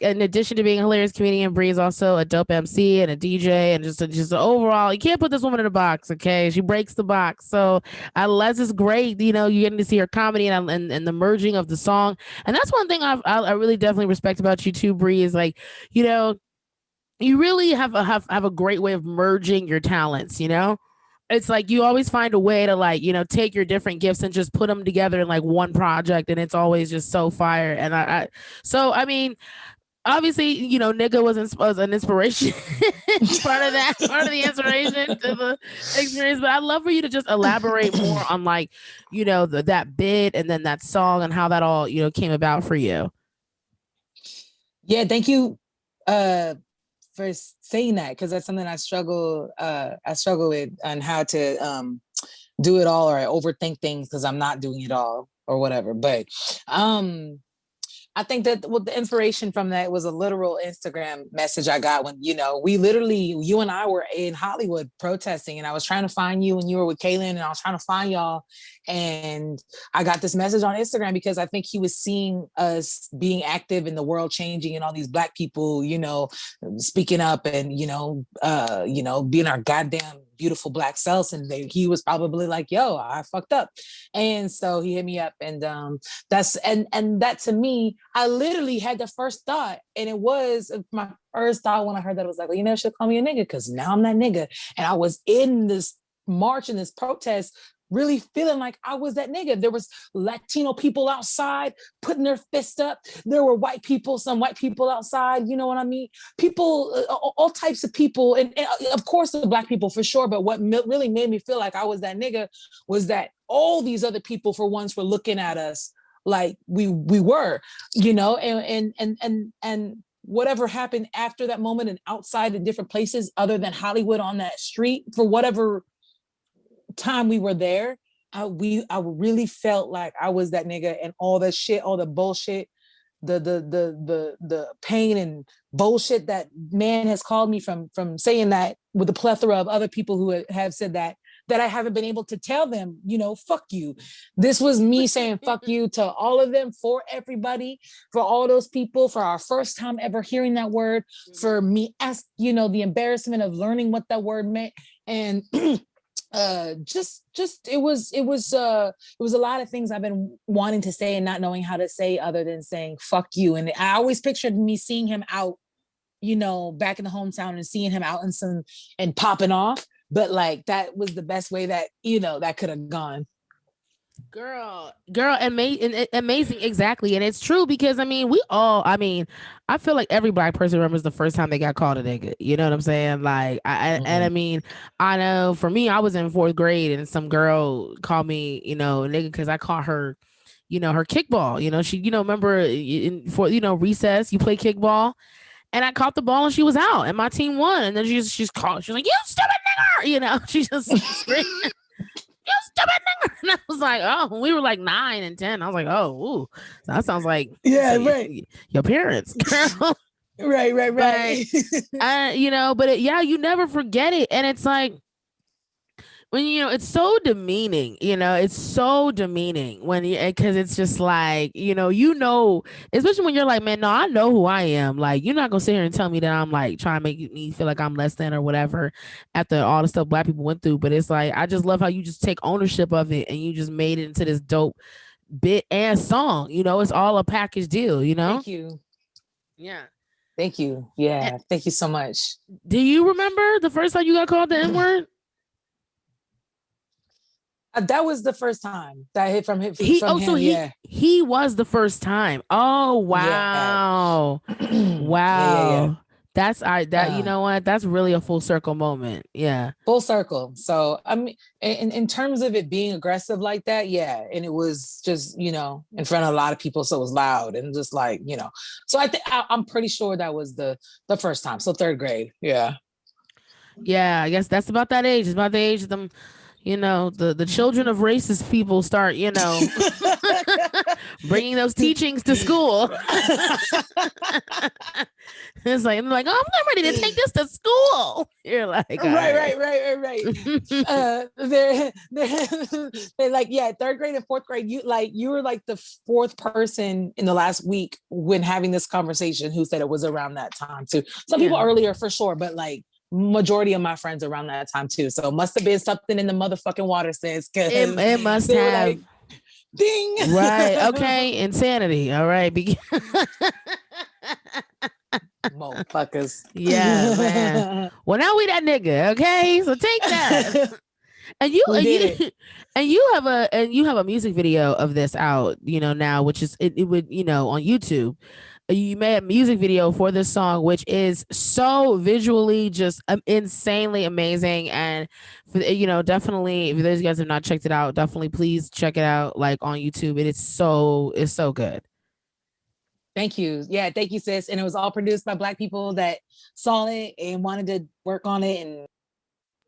in addition to being a hilarious comedian, Bree is also a dope MC and a DJ and just overall, you can't put this woman in a box, okay? She breaks the box. So Les is great, you're getting to see her comedy and the merging of the song. And that's one thing I really definitely respect about you too, Bree, is like, you really have a great way of merging your talents, it's like you always find a way to like take your different gifts and just put them together in like one project, and it's always just so fire. And I mean, obviously nigga was an inspiration part of the inspiration to the experience, but I'd love for you to just elaborate more on like that bit and then that song and how that all came about for you. Yeah, thank you for saying that, because that's something I struggle with on how to do it all, or I overthink things because I'm not doing it all or whatever. But I think that the inspiration from that was a literal Instagram message I got when, you and I were in Hollywood protesting, and I was trying to find you and you were with Kaylin, and I was trying to find y'all. And I got this message on Instagram because I think he was seeing us being active in the world changing, and all these Black people, speaking up and, being our goddamn beautiful Black selves. And he was probably like, yo, I fucked up. And so he hit me up, and that to me, I literally had the first thought, and it was my first thought when I heard that, it was like, well, she'll call me a nigga because now I'm that nigga. And I was in this march and this protest really feeling like I was that nigga. There was Latino people outside putting their fist up. There were some white people outside, you know what I mean? People, all types of people. And of course the Black people for sure. But what really made me feel like I was that nigga was that all these other people for once were looking at us like we were, and whatever happened after that moment and outside in different places other than Hollywood on that street, for whatever time we were there, I really felt like I was that nigga, and all the shit, all the bullshit, the pain and bullshit that man has called me from saying that, with the plethora of other people who have said that that I haven't been able to tell them, fuck you. This was me saying fuck you to all of them, for everybody, for all those people, for our first time ever hearing that word, for me, the embarrassment of learning what that word meant. And just it was a lot of things I've been wanting to say and not knowing how to say other than saying fuck you. And I always pictured me seeing him out, back in the hometown and seeing him out and popping off. But like, that was the best way that, that could have gone. Girl, amazing, exactly. And it's true because I feel like every black person remembers the first time they got called a nigga. You know what I'm saying? Like, I know for me, I was in 4th grade and some girl called me, a nigga because I caught her, her kickball. She, remember for recess, you play kickball. And I caught the ball and she was out and my team won. And then she's called. She's like, "You stupid nigger!" She just screamed, "You stupid nigger!" And I was like, "Oh," we were like 9 and 10. I was like, "Oh, ooh, so that sounds like right, your parents, girl." right. But you never forget it, and it's like when it's so demeaning. It's so demeaning when because it's just like especially when you're like, man, no, I know who I am. Like, you're not gonna sit here and tell me that I'm like trying to make me feel like I'm less than or whatever after all the stuff black people went through. But it's like, I just love how you just take ownership of it and you just made it into this dope bit and song. It's all a package deal. Thank you. Yeah. Thank you. Yeah. Thank you so much. Do you remember the first time you got called the N-word? That was the first time that I hit from him. He was the first time. Oh wow. Yeah. Wow. Yeah. That's you know what? That's really a full circle moment. Yeah. Full circle. So I mean, in terms of it being aggressive like that, yeah. And it was just, in front of a lot of people, so it was loud and just like, So I think I'm pretty sure that was the first time. So 3rd grade. Yeah. Yeah, I guess that's about that age. It's about the age of them. The children of racist people start, bringing those teachings to school. It's like, I'm like, "Oh, I'm ready to take this to school." You're like, right. They're like, yeah, 3rd grade and 4th grade. You were like the 4th person in the last week when having this conversation who said it was around that time too. Some people earlier for sure, but like, majority of my friends around that time too. So it must have been something in the motherfucking water, sis. It must have. Like, ding. Right. Okay. Insanity. All right. Motherfuckers. Yeah, man. Well, now we that nigga. Okay. So take that. And you have a music video of this out, now, which is it would, on YouTube. You made a music video for this song, which is so visually just insanely amazing. And definitely, if those guys have not checked it out, definitely please check it out, like on YouTube. It's so good. Thank you. Yeah, thank you, sis. And it was all produced by Black people that saw it and wanted to work on it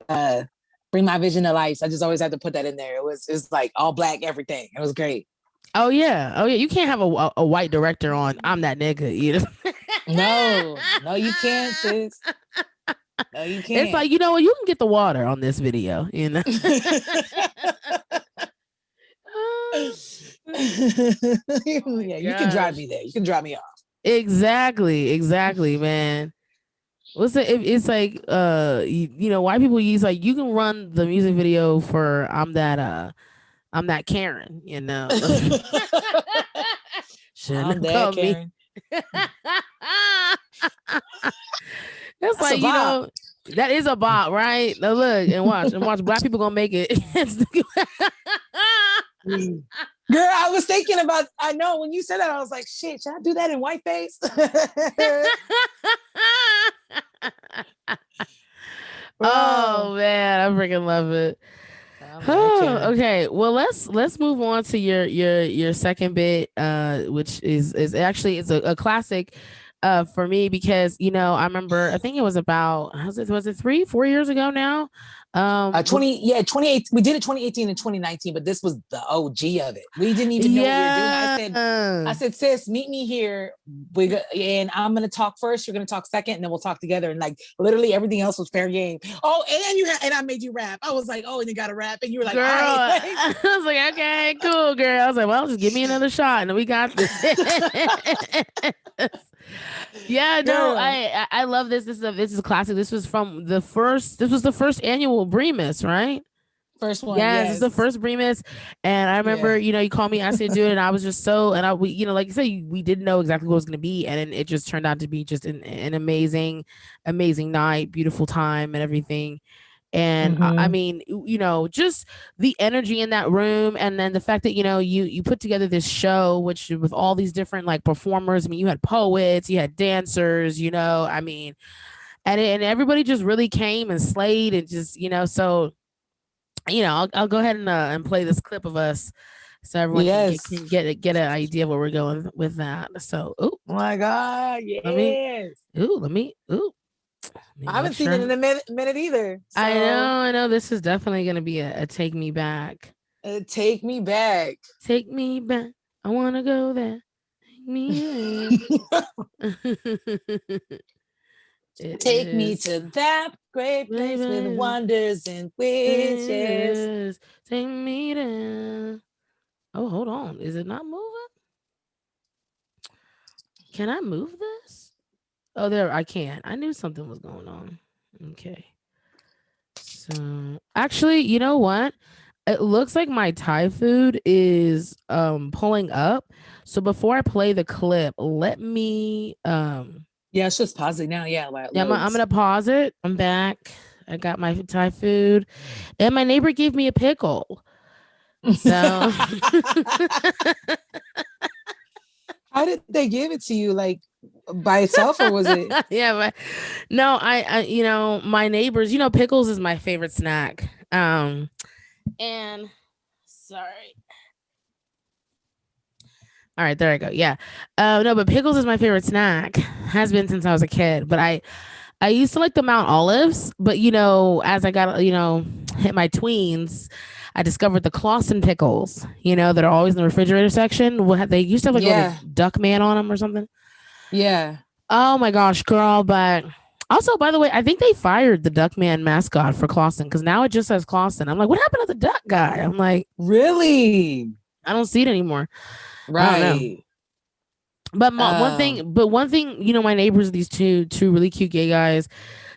and bring my vision to life. So I just always had to put that in there. It's like all Black everything. It was great. Oh yeah. You can't have a white director on I'm That Nigga. No, you can't, sis. No, you can't. It's like, you can get the water on this video. Yeah, you can drive me there. You can drive me off. Exactly, man. It's like white people use, like, you can run the music video for I'm that Karen, Shouldn't have called me. That's like, that is a bot, right? Now look and watch. Black people gonna make it. Girl, I was thinking about, I know when you said that, I was like, shit, should I do that in whiteface? Oh man, I freaking love it. Okay, well let's move on to your second bit, which is actually it's a classic. for me because I remember I think it was about was it 3-4 years ago now. 28. We did it 2018 and 2019, but this was the OG of it. We didn't even know what we were doing. I said, sis, meet me here. And I'm gonna talk first. You're gonna talk second, and then we'll talk together. And like literally everything else was fair game. Oh, and I made you rap. I was like, oh, and you got to rap, and you were like, girl, all right. I was like, okay, cool, girl. I was like, well, just give me another shot, and we got this. Yeah, no, I love this. This is a classic. This was the first annual Bremus, right? First one. Yes, it's the first Bremus. And I remember, you called me, asked me to do it, and I was just we, like you said, we didn't know exactly what it was going to be, and it just turned out to be just an amazing night, beautiful time, and everything. And I mean, just the energy in that room, and then the fact that you put together this show, which with all these different like performers. I mean, you had poets, you had dancers, I mean, and everybody just really came and slayed, and just so. I'll go ahead and play this clip of us so everyone can get an idea of where we're going with that. So, oh my God, yes. Let me. I haven't seen it in a minute either. So. I know. This is definitely going to be a take me back. Take me back. Take me back. I want to go there. Take me Take me to that great place with wonders and wishes. Take me there. Oh, hold on. Is it not moving? Can I move this? Oh, there. I can. I knew something was going on. Okay. So, actually, you know what? It looks like my Thai food is pulling up. So before I play the clip, let me yeah, it's just pausing now. Yeah, I'm gonna pause it. I'm back. I got my Thai food, and my neighbor gave me a pickle. So, how did they give it to you? Like by itself, or was it? Yeah, but no, I my neighbors. Pickles is my favorite snack. And sorry. All right, there I go. Yeah. No, but pickles is my favorite snack. Has been since I was a kid. But I used to like the Mount Olives, but as I got hit my tweens, I discovered the Clausen pickles. That are always in the refrigerator section. They used to have like a little duck man on them or something. Yeah. Oh my gosh, girl! But also, by the way, I think they fired the Duckman mascot for Clausen because now it just says Clausen. I'm like, what happened to the duck guy? I'm like, really? I don't see it anymore. Right. But one thing, my neighbors, these two really cute gay guys,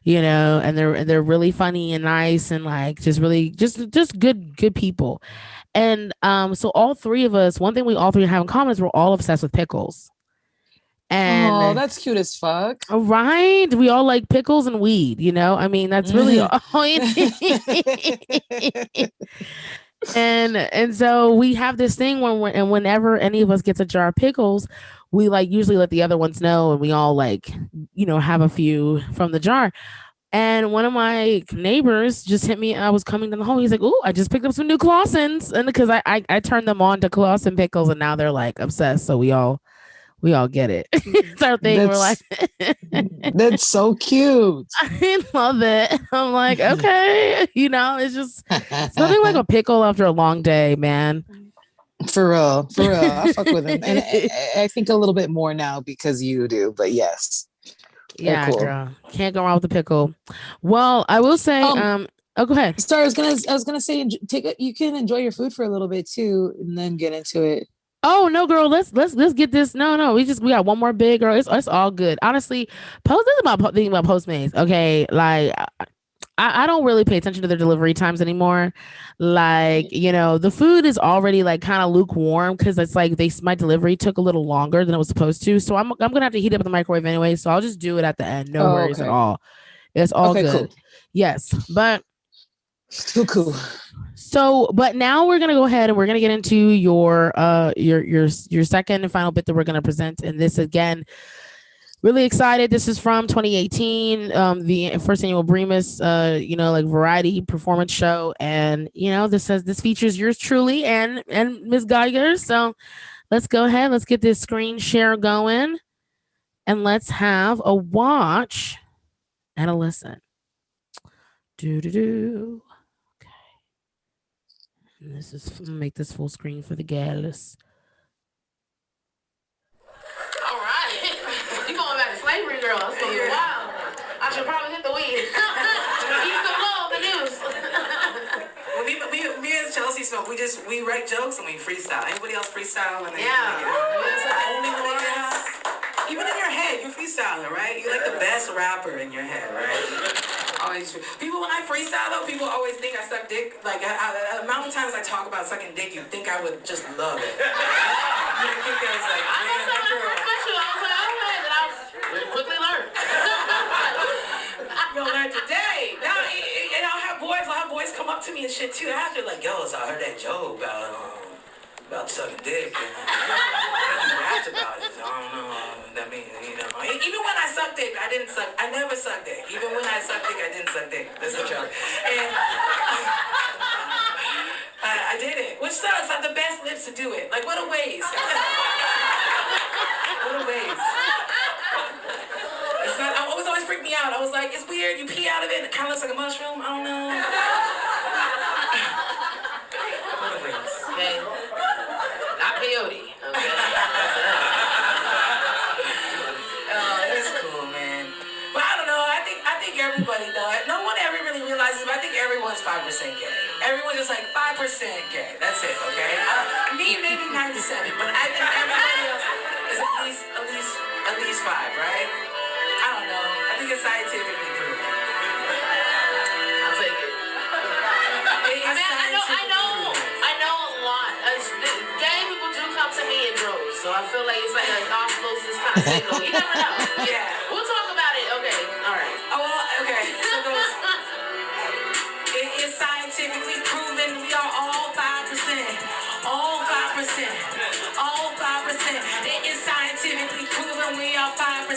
and they're really funny and nice and like just really just good people. And so all three of us, one thing we all three have in common is we're all obsessed with pickles. And that's cute as fuck. Right? We all like pickles and weed, I mean, that's really all you need. And so we have this thing whenever any of us gets a jar of pickles, we like usually let the other ones know, and we all like, have a few from the jar. And one of my neighbors just hit me. I was coming down the hall. He's like, "Oh, I just picked up some new Clausens," and because I turned them on to Clausen pickles, and now they're like obsessed. So we all get it. It's our thing. We're like, that's so cute. I love it. I'm like, okay, it's nothing like a pickle after a long day, man. For real. I fuck with him, and I think a little bit more now because you do. But yes, yeah, cool. Girl, can't go wrong with the pickle. Well, I will say, go ahead. Sorry, I was gonna say, you can enjoy your food for a little bit too, and then get into it. Oh no, girl, let's get this. No, we got one more big, girl. It's all good. Honestly, this is about thinking about Postmates. Okay, like I don't really pay attention to their delivery times anymore. Like, the food is already like kind of lukewarm because it's like my delivery took a little longer than it was supposed to. So I'm gonna have to heat up in the microwave anyway. So I'll just do it at the end. No worries at all. It's all good. Cool. Yes, but cool. So, but now we're gonna go ahead and we're gonna get into your second and final bit that we're gonna present. And this again, really excited. This is from 2018, the first annual Bremus, like variety performance show. And this features yours truly and Ms. Geiger. So let's go ahead. Let's get this screen share going. and let's have a watch and a listen. Do do do. Okay. And this is make this full screen for the gals. All right. You going back to slavery, girl. That's going to be wild. I should probably hit the weed. Eat some low the news. Well, me and Chelsea smoke. We write jokes and we freestyle. Anybody else freestyle? And Yeah. Only one. Even in your head, you're freestyling, right? You're like the best rapper in your head, right? Always. People, when I freestyle though, people always think I suck dick. Like the amount of times I talk about sucking dick, you think I would just love it. You think I was like, I know man, something that girl. special. I was like, okay, that I'll quickly learn. Yo, learn today. Now, and I'll have boys come up to me and shit too after, like, yo, so I heard that joke about sucking dick. And you rapped about it. So I don't know what that means. You know, even when I sucked dick, I never sucked dick. Even when I sucked dick, I didn't suck dick. That's a joke. And I did it, which sucks. I have the best lips to do it. Like, what a waste. What a waste. It's not. It always freaked me out. I was like, it's weird. You pee out of it, and it kind of looks like a mushroom. I don't know. What a waste. Okay. Not peyote. Okay. It's cool, man. But I don't know. I think everybody though. No one ever really realizes, but I think everyone's 5% gay. Everyone's just like 5% gay. That's it. Okay. Me maybe 97, but I think everybody else is at least 5, right? I don't know. I think it's scientifically proven. I'll take it. I mean, I know a lot. Gay people do come to me in droves, so I feel like it's like an osmosis kind of signal. You never know. Yeah. We'll talk about it. Okay. All right. Oh, well, okay. So it is scientifically proven we are all 5%. All 5%. All 5%. It is scientifically proven we are 5%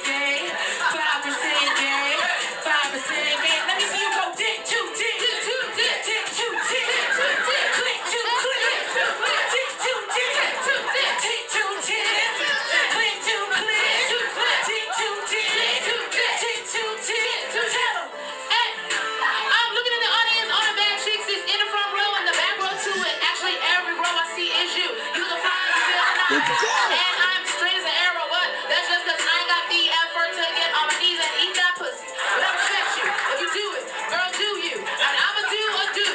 gay. 5% gay. 5% gay. Let me see you go dick to dick. Dick to dick. Dick to dick. Dick to dick. Click to click. Dick to dick. Dick to dick. Dick to dick. Click to click. Dick to dick. Dick to dick. Tell 'em. Hey, I'm looking in the audience. All the bad chicks is in the front row and the back row too. And actually, every row I see is you. You the finest still tonight. And I'm straight as an arrow. What? That's just because I ain't got the effort to get on my knees and eat that pussy. But I respect you. If you do it, girl, do you. And I'ma do a do.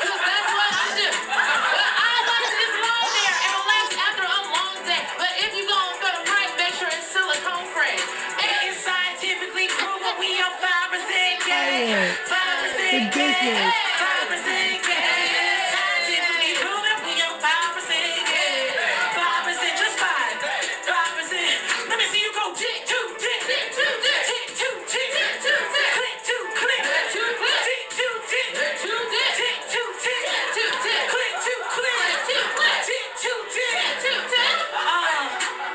Because that's what I do. But I like to just lie there and relax after a long day. But if you going for the price, make sure it's silicone frame. It is scientifically proven we are 5% gay. 5% gay. 5% gay. Scientifically proven we are 5% gay. 5%, just 5. 5%. Let me see you go dick to dick. Dick to dick. Dick to dick. Dick to dick. Click to click. Click to click. Dick to dick. Dick to dick. Dick to dick. Dick to dick. Click to click. Click to click. Dick to dick. Dick to dick.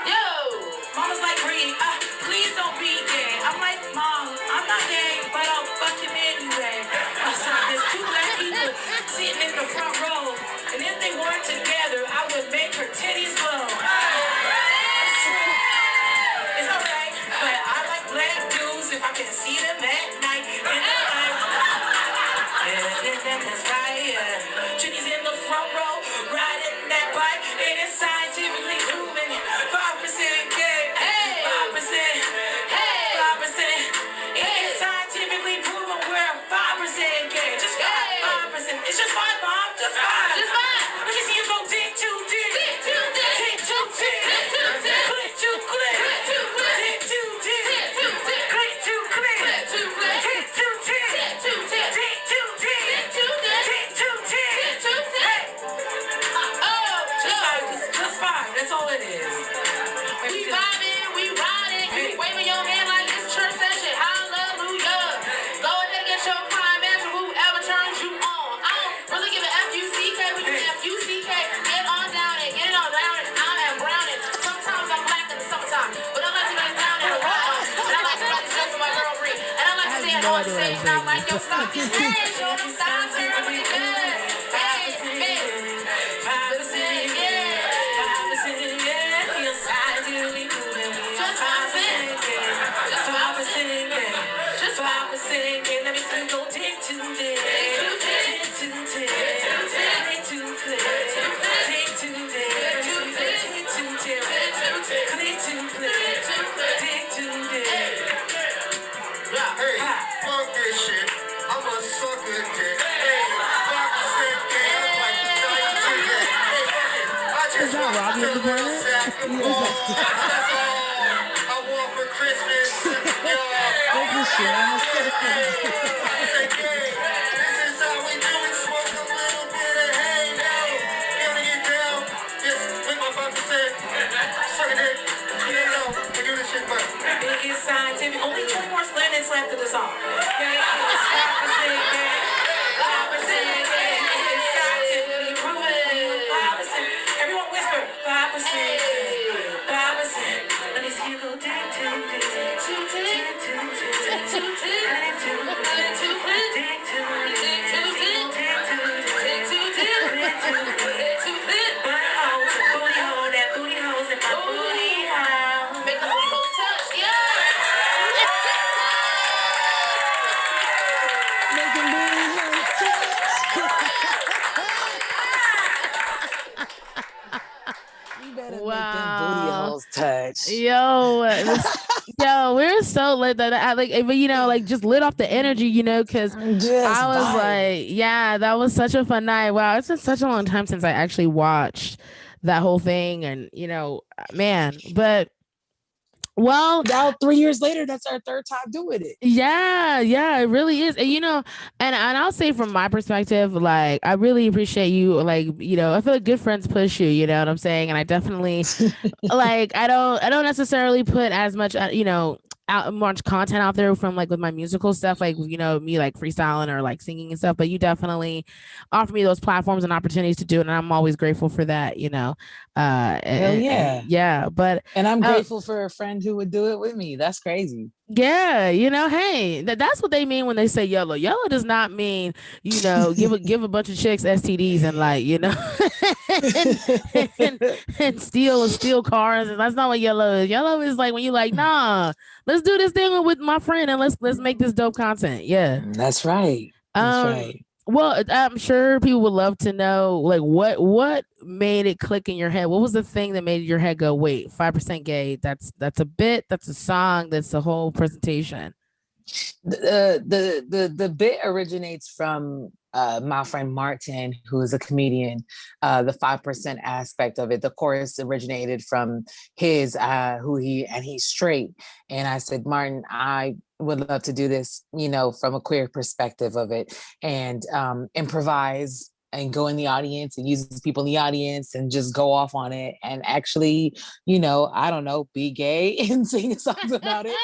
Yo. Mama's like, Bree, please don't be gay. I'm like, Mom, I'm not gay, but I'll fuck him anyway. So there's 2 black people sitting in the front row, and if they weren't together, I would make her titties glow. It's true. It's alright, but I like black dudes if I can see them at night. And that's right, yeah. Chitty's in the front row, riding that bike, and it's scientifically proven 5% gay. Hey. 5%. Hey. 5%. It is scientifically proven we're 5% gay. Just 5%. It's just 5, Mom. Just 5. Just 5. Let me see you go dick to dick. Dick to dick. Dick to dick. Dick to dick. Click to click. Click to click. Dick to dick. Dick to dick. Click to click. Click to click. Dick to dick. Dick to dick. Dick to dick. Dick to dick. Dick to dick. Dick to dick. Hey. Oh, Just 5. That's all it is. we vibing, we riding. You waving your hand like it's church session. Hallelujah. Go ahead and get your climax from whoever turns you on. I don't really give a F-U-C-K. We do F-U-C-K. Get on down and get it on down and I am browning. Sometimes I'm black in the summertime, but I like to get down in the raw. And I like to ride the dress with my girl Bree. And I like to stand on the stage and I like your stockings. Hey, show them styles here. I'm really good. Hey, hey. 5%, yeah. 5%, yeah. Yes, I do. We do it. We are 5%. Hey, fuck this shit. I'm a sucker dick. Hey, 5% gay. I'm like 92 gay. Hey, fuck it. I Is just that want Robbie a of the little Planet? sack of balls. That's all I want for Christmas. Y'all. Fuck this shit. I'm a sucker. Say, gay. This is how we do it. Smoke a little bit of hay now. Gonna get down. Just with my 5%. Suck a dick. You know, we do this shit, but. It's scientific. Only 2 more minutes left of the song. Okay? It's 5% gay. 5% gay. It's scientifically proven. 5%. Everyone whisper. 5%. 5%. Let me see you go. Make the booty hole touch. Yeah. Making booty holes touch. You better make them booty Wow. holes touch. Yo, we're so lit that I like, but like just lit off the energy, because Just I was vibe. like, yeah, that was such a fun night. Wow, it's been such a long time since I actually watched that whole thing, and man, but well, Now 3 years later, that's our third time doing it. yeah, it really is. And I'll say from my perspective, like I really appreciate you. Like, I feel like good friends push you, you know what I'm saying? And I definitely like I don't necessarily put as much out much content out there from like with my musical stuff, like me like freestyling or like singing and stuff, but you definitely offer me those platforms and opportunities to do it, and I'm always grateful for that. Hell yeah. Yeah, but And I'm grateful for a friend who would do it with me. That's crazy. yeah, hey, that's what they mean when they say yellow. Yellow does not mean, give a bunch of chicks STDs and like, and steal cars. And that's not what yellow is. Yellow is like when you like, nah, let's do this thing with my friend and let's make this dope content. Yeah. That's right. That's right. Well, I'm sure people would love to know, like, what made it click in your head. What was the thing that made your head go, wait, 5% gay? That's a bit. That's a song. That's the whole presentation. The bit originates from my friend Martin, who is a comedian. The 5% aspect of it, the chorus originated from his he's straight. And I said, Martin, I would love to do this, from a queer perspective of it, and improvise and go in the audience and use people in the audience and just go off on it and actually, I don't know, be gay and sing songs about it.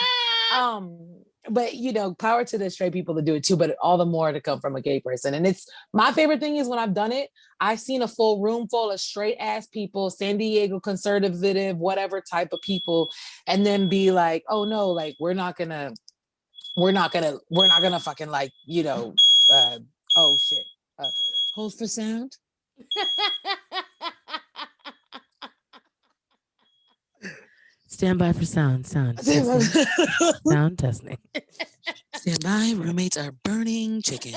But power to the straight people to do it too, but all the more to come from a gay person. And it's my favorite thing is when I've done it, I've seen a full room full of straight ass people, San Diego conservative, whatever type of people, and then be like, oh no, like we're not gonna fucking like, oh shit. Hold for sound. Stand by for sound testing. Sound testing. Stand by, roommates are burning chicken.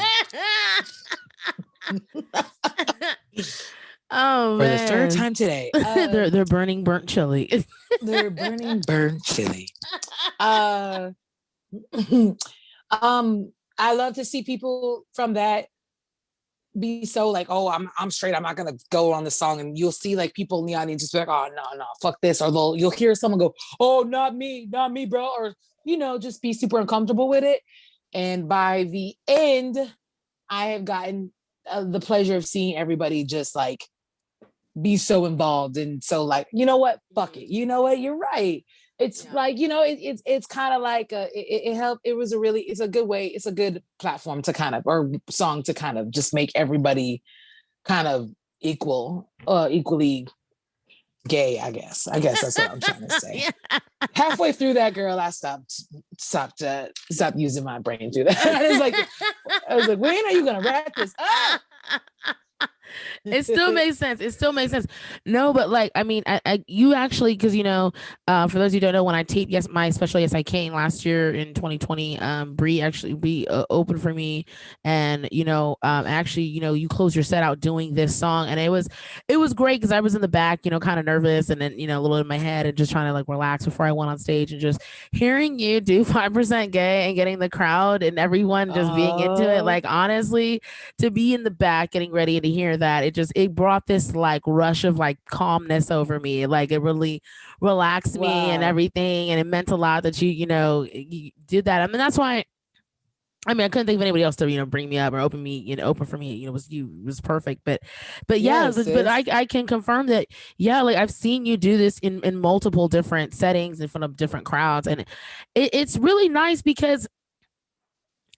Oh, for man. the third time today. They're burning burnt chili. They're burning burnt chili. I love to see people from that be so like, oh, I'm straight, I'm not gonna go on the song, and you'll see like people in the audience just be like, oh no, fuck this, or you'll hear someone go, oh, not me, bro, or just be super uncomfortable with it. And by the end, I have gotten the pleasure of seeing everybody just like be so involved, and so like, you know what, fuck it, you know what, you're right. It's like, it's kind of like it helped. It's a good way. It's a good platform to kind of, or song to kind of just make everybody kind of equally gay, I guess that's what I'm trying to say. Yeah. Halfway through that, girl, I stopped using my brain through that. I was like, when are you gonna wrap this up? It still makes sense. It still makes sense. No, but like, I mean, you actually, because for those who don't know, when I taped my special Yes I Can last year in 2020, Bree opened for me, and actually, you closed your set out doing this song, and it was great because I was in the back, kind of nervous, and then a little in my head, and just trying to like relax before I went on stage, and just hearing you do 5% Gay and getting the crowd and everyone just being into it, like honestly, to be in the back getting ready to hear that, it brought this like rush of like calmness over me. Like it really relaxed me and everything, and it meant a lot that you did that. I mean, that's why I couldn't think of anybody else to bring me up or open for me. It was you. It was perfect. But yeah, but I can confirm that. Yeah, like I've seen you do this in multiple different settings in front of different crowds, and it's really nice because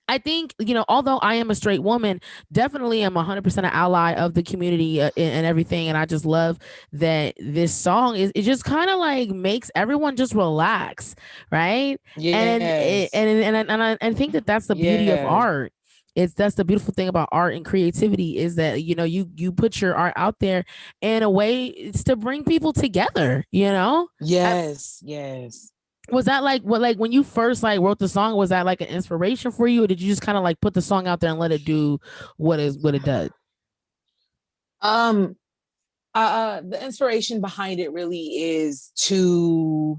I think, although I am a straight woman, definitely am 100% an ally of the community and everything. And I just love that this song it just kind of like makes everyone just relax, right? Yes. And I think that that's the beauty of art. That's the beautiful thing about art and creativity is that you put your art out there in a way it's to bring people together. Yes. Was that like when you first like wrote the song, was that like an inspiration for you, or did you just kind of like put the song out there and let it do what it does? The inspiration behind it really is to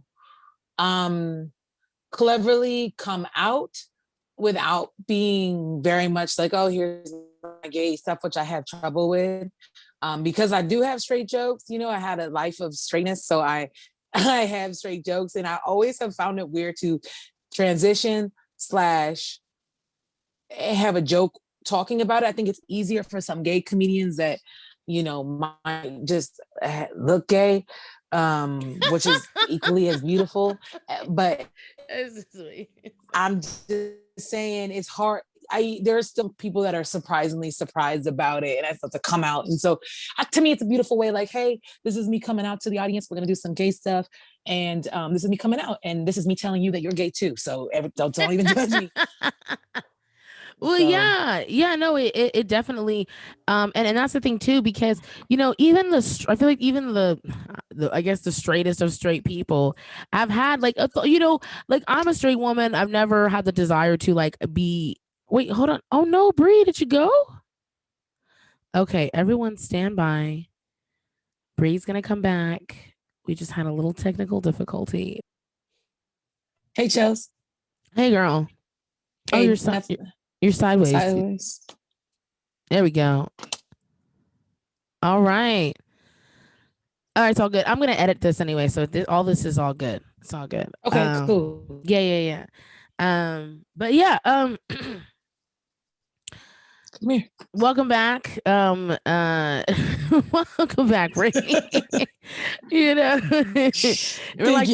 cleverly come out without being very much like, oh, here's my gay stuff, which I have trouble with. Because I do have straight jokes, I had a life of straightness, so I have straight jokes, and I always have found it weird to transition / have a joke talking about it. I think it's easier for some gay comedians that, might just look gay, which is equally as beautiful. But I'm just saying it's hard. There are still people that are surprisingly surprised about it, and I thought to come out. And so to me, it's a beautiful way, like, hey, this is me coming out to the audience. We're going to do some gay stuff. And this is me coming out, and this is me telling you that you're gay too. So don't even judge me. Well, yeah, no, it definitely, and that's the thing too, because even I feel like even the I guess the straightest of straight people have had like like I'm a straight woman. I've never had the desire to like be. Wait, hold on. Oh no, Bree, did you go? Okay, everyone stand by. Bree's gonna come back. We just had a little technical difficulty. Hey, Chelse. Hey, girl. Hey, you're sideways. There we go. All right. It's all good. I'm gonna edit this anyway, so all this is all good. It's all good. Okay, cool. Yeah. But yeah. Come here. Welcome back. Welcome back, Bree. We're like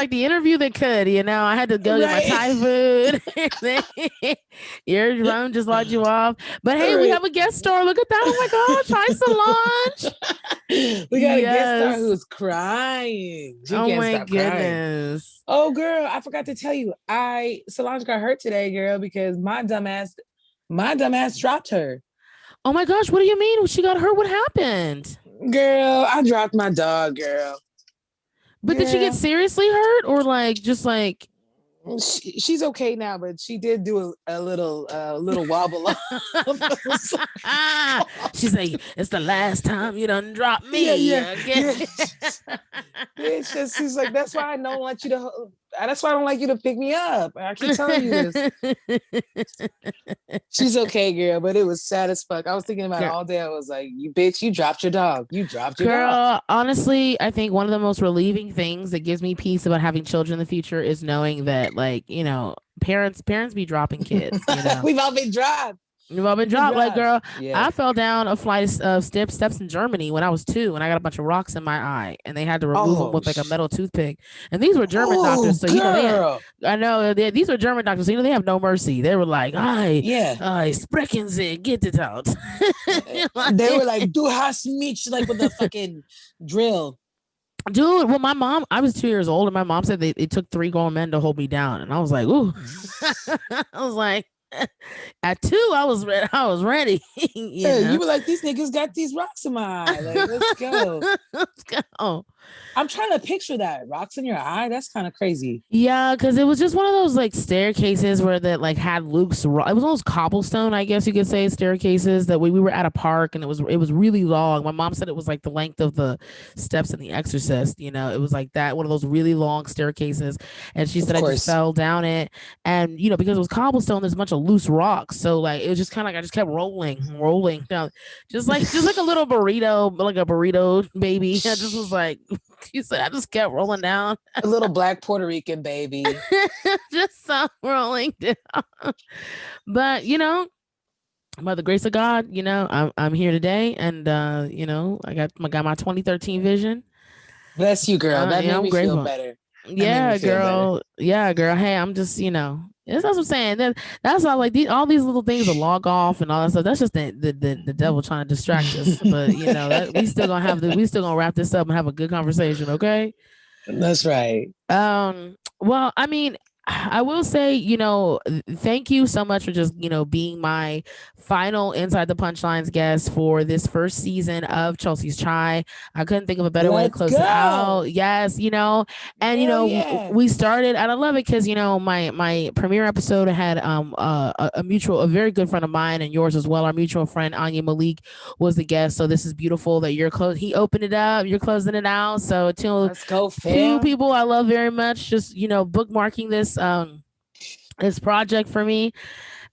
the interview that could. I had to go get my Thai food. Your drone just logged you off. But hey, we have a guest star. Look at that! Oh my gosh! Hi, Solange. We got a guest star who's crying. Oh my goodness! Oh, girl, I forgot to tell you. Solange got hurt today, girl, because my dumbass dropped her. Oh my gosh, what do you mean? She got hurt? What happened? Girl, I dropped my dog, girl. But did she get seriously hurt, or like just like she's okay now, but she did do a little wobble. She's like, it's the last time you done dropped me. Yeah. It's just, she's like, that's why I don't like you to. That's why I don't like you to pick me up. I keep telling you this. She's okay, girl, but it was sad as fuck. I was thinking about it all day. I was like, you bitch, you dropped your dog. You dropped your dog. Honestly, I think one of the most relieving things that gives me peace about having children in the future is knowing that, like, parents be dropping kids. We've all been dropped. You've all been dropped. Like, girl, I fell down a flight of steps in Germany when I was 2, and I got a bunch of rocks in my eye, and they had to remove them with like a metal toothpick. And these were German doctors, so these were German doctors, so they have no mercy. They were like, sprechen Sie, get it out. They were like, du hast mich, like with the fucking drill. Dude, well, my mom, I was 2 years old, and my mom said it took 3 grown men to hold me down, and I was like, ooh. I was like, At 2, I was ready. I was ready. Yeah, you were like, these niggas got these rocks in my eye. Like, let's go. Let's go. I'm trying to picture that. Rocks in your eye? That's kind of crazy. Yeah, because it was just one of those like staircases where that like had Luke's. It was almost cobblestone, I guess you could say, staircases that we were at a park and it was really long. My mom said it was like the length of the steps in The Exorcist. It was like that, one of those really long staircases. And she Of said I just course. fell down it, and because it was cobblestone, there's a bunch of loose rocks, so like it was just kind of like I just kept rolling down, just like a little burrito, like a burrito baby. I just was like. She said I just kept rolling down. A little black Puerto Rican baby. Just rolling down. But by the grace of God, I'm here today, and I got my 2013 vision. Bless you, girl. That made I'm me grateful. feel better. Yeah, girl. Yeah, girl. Hey, I'm just that's what I'm saying. That's all like all these little things to log off and all that stuff. That's just the devil trying to distract us. But that we still gonna wrap this up and have a good conversation, okay? That's right. Well, I mean, I will say, thank you so much for just, being my final Inside the Punchlines guest for this first season of Chelsea's Chai. I couldn't think of a better way to close it out. Yes, and we started, and I love it because my premiere episode had a very good friend of mine and yours as well. Our mutual friend Anya Malik was the guest. So this is beautiful that you're close. He opened it up, you're closing it out. So let's go, fam. 2 people I love very much, just bookmarking this project for me.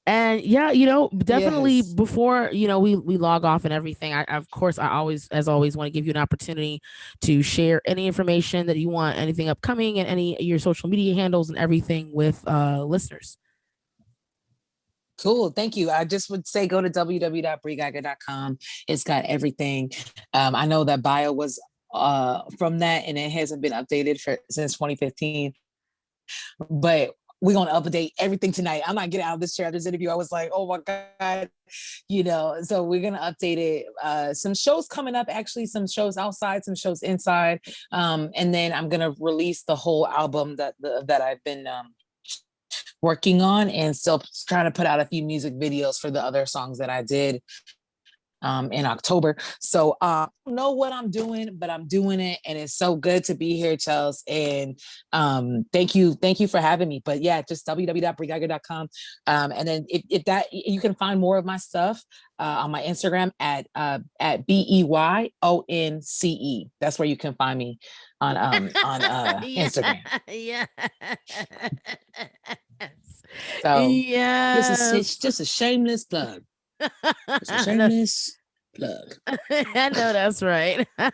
And yeah, definitely before we log off and everything, I of course I always want to give you an opportunity to share any information that you want, anything upcoming, and any your social media handles and everything with listeners. Cool. Thank you. I just would say go to www.briegeiger.com. It's got everything. I know that bio was from that, and it hasn't been updated since 2015. But we're gonna update everything tonight. I'm not getting out of this chair after this interview. I was like, oh my God, so we're gonna update it. Some shows coming up, actually, some shows outside, some shows inside. And then I'm gonna release the whole album that I've been working on, and still trying to put out a few music videos for the other songs that I did in October. So I don't know what I'm doing, but I'm doing it. And it's so good to be here, Chelse. And thank you for having me. But yeah, just www.briegeiger.com. And then if that, you can find more of my stuff on my Instagram at BEYONCE. That's where you can find me on Instagram. Yeah. So yeah, this is just a shameless plug. It's a shameless plug. I know that's right. Right.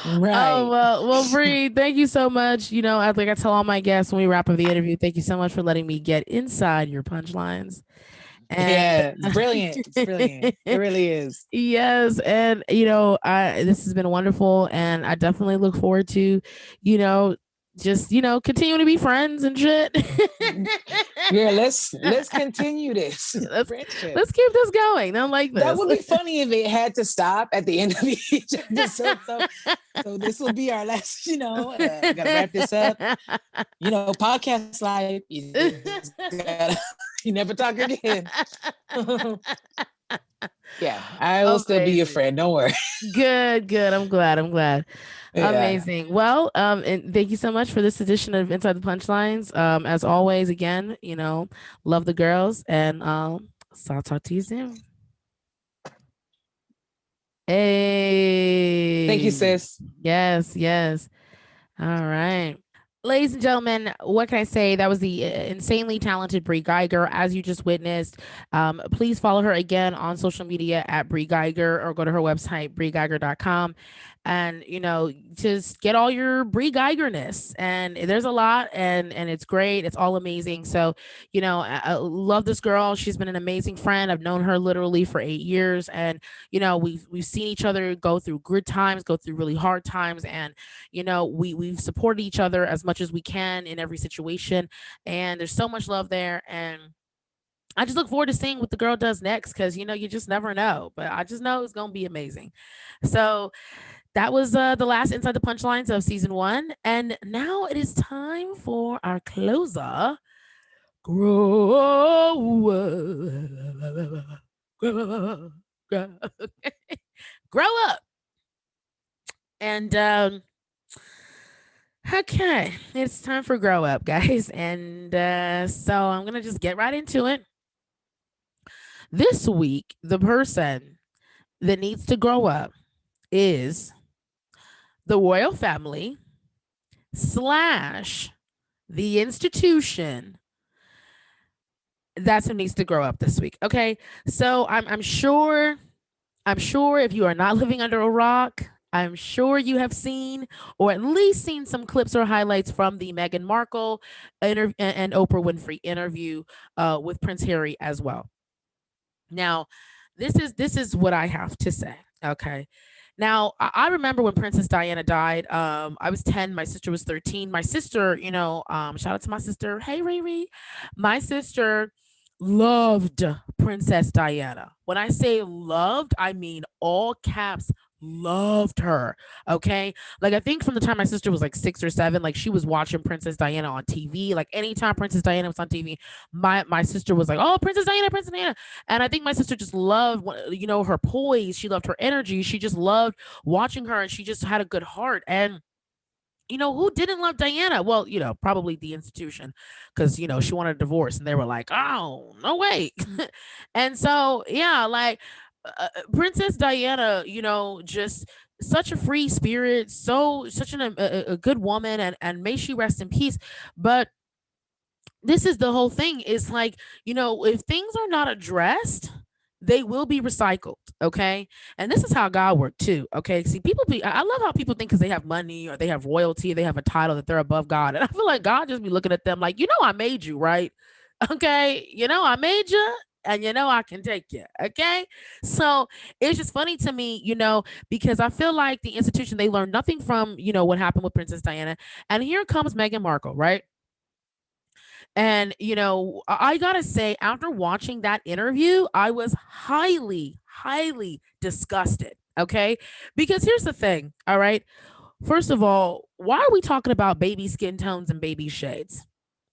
Oh well, Bree, thank you so much. I tell all my guests when we wrap up the interview, thank you so much for letting me get inside your punchlines. Yeah, it's brilliant. It's brilliant. It really is. Yes, and this has been wonderful, and I definitely look forward to, just continue to be friends and shit. Yeah, let's continue this. Let's keep this going. I like this. That would be funny if it had to stop at the end of each episode. So this will be our last. Gotta wrap this up. Podcast life. You never talk again. Yeah, I will still be your friend. Don't worry. Good. I'm glad. Yeah. Amazing. Well, and thank you so much for this edition of Inside the Punchlines. As always, again, love the girls, and so I'll talk to you soon. Hey. Thank you, sis. Yes. All right. Ladies and gentlemen, what can I say? That was the insanely talented Bree Geiger, as you just witnessed. Please follow her again on social media at Bree Geiger, or go to her website, briegeiger.com. And, just get all your Bree Geigerness. And there's a lot, and it's great. It's all amazing. So, I love this girl. She's been an amazing friend. I've known her literally for 8 years. And, we've seen each other go through good times, go through really hard times. And, we've supported each other as much as we can in every situation. And there's so much love there. And I just look forward to seeing what the girl does next, because, you just never know. But I just know it's going to be amazing. So that was the last Inside the Punchlines of season 1. And now it is time for our closer, grow up. Grow, grow up. And okay, it's time for grow up, guys. And so I'm gonna just get right into it. This week, the person that needs to grow up is the royal family slash the institution. That's who needs to grow up this week. Okay. So I'm sure if you are not living under a rock, I'm sure you have seen or at least seen some clips or highlights from the Meghan Markle and Oprah Winfrey interview with Prince Harry as well. Now, this is what I have to say. Okay. Now, I remember when Princess Diana died. I was 10. My sister was 13. My sister, shout out to my sister. Hey, Riri. My sister loved Princess Diana. When I say loved, I mean all caps loved her. Okay. Like, I think from the time my sister was like 6 or 7, like she was watching Princess Diana on TV. Like anytime Princess Diana was on TV, my sister was like, oh, Princess Diana, Princess Diana. And I think my sister just loved, her poise. She loved her energy. She just loved watching her, and she just had a good heart. And who didn't love Diana? Well, probably the institution, because she wanted a divorce, and they were like, oh, no way. And so, yeah, like Princess Diana, just such a free spirit, such a good woman, and may she rest in peace. But this is the whole thing, is like, if things are not addressed, they will be recycled. Okay. And this is how God worked too. Okay. See, I love how people think because they have money or they have royalty, they have a title, that they're above God. And I feel like God just be looking at them like, I made you, right? Okay. I made you. And I can take you. Okay. So it's just funny to me, because I feel like the institution, they learned nothing from, what happened with Princess Diana. And here comes Meghan Markle, right? And, I gotta say, after watching that interview, I was highly, highly disgusted. Okay. Because here's the thing. All right. First of all, why are we talking about baby skin tones and baby shades?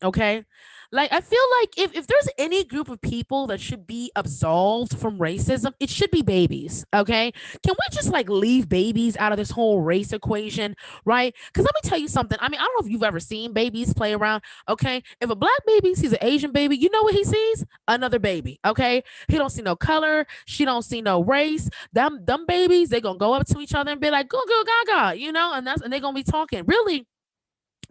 Okay. Like, I feel like if there's any group of people that should be absolved from racism, it should be babies. Okay. Can we just like leave babies out of this whole race equation? Right. Because let me tell you something. I mean, I don't know if you've ever seen babies play around. Okay. If a black baby sees an Asian baby, you know what he sees? Another baby. Okay. He don't see no color. She don't see no race. Them babies, they gonna go up to each other and be like, go, go, gaga, and they're gonna be talking. Really,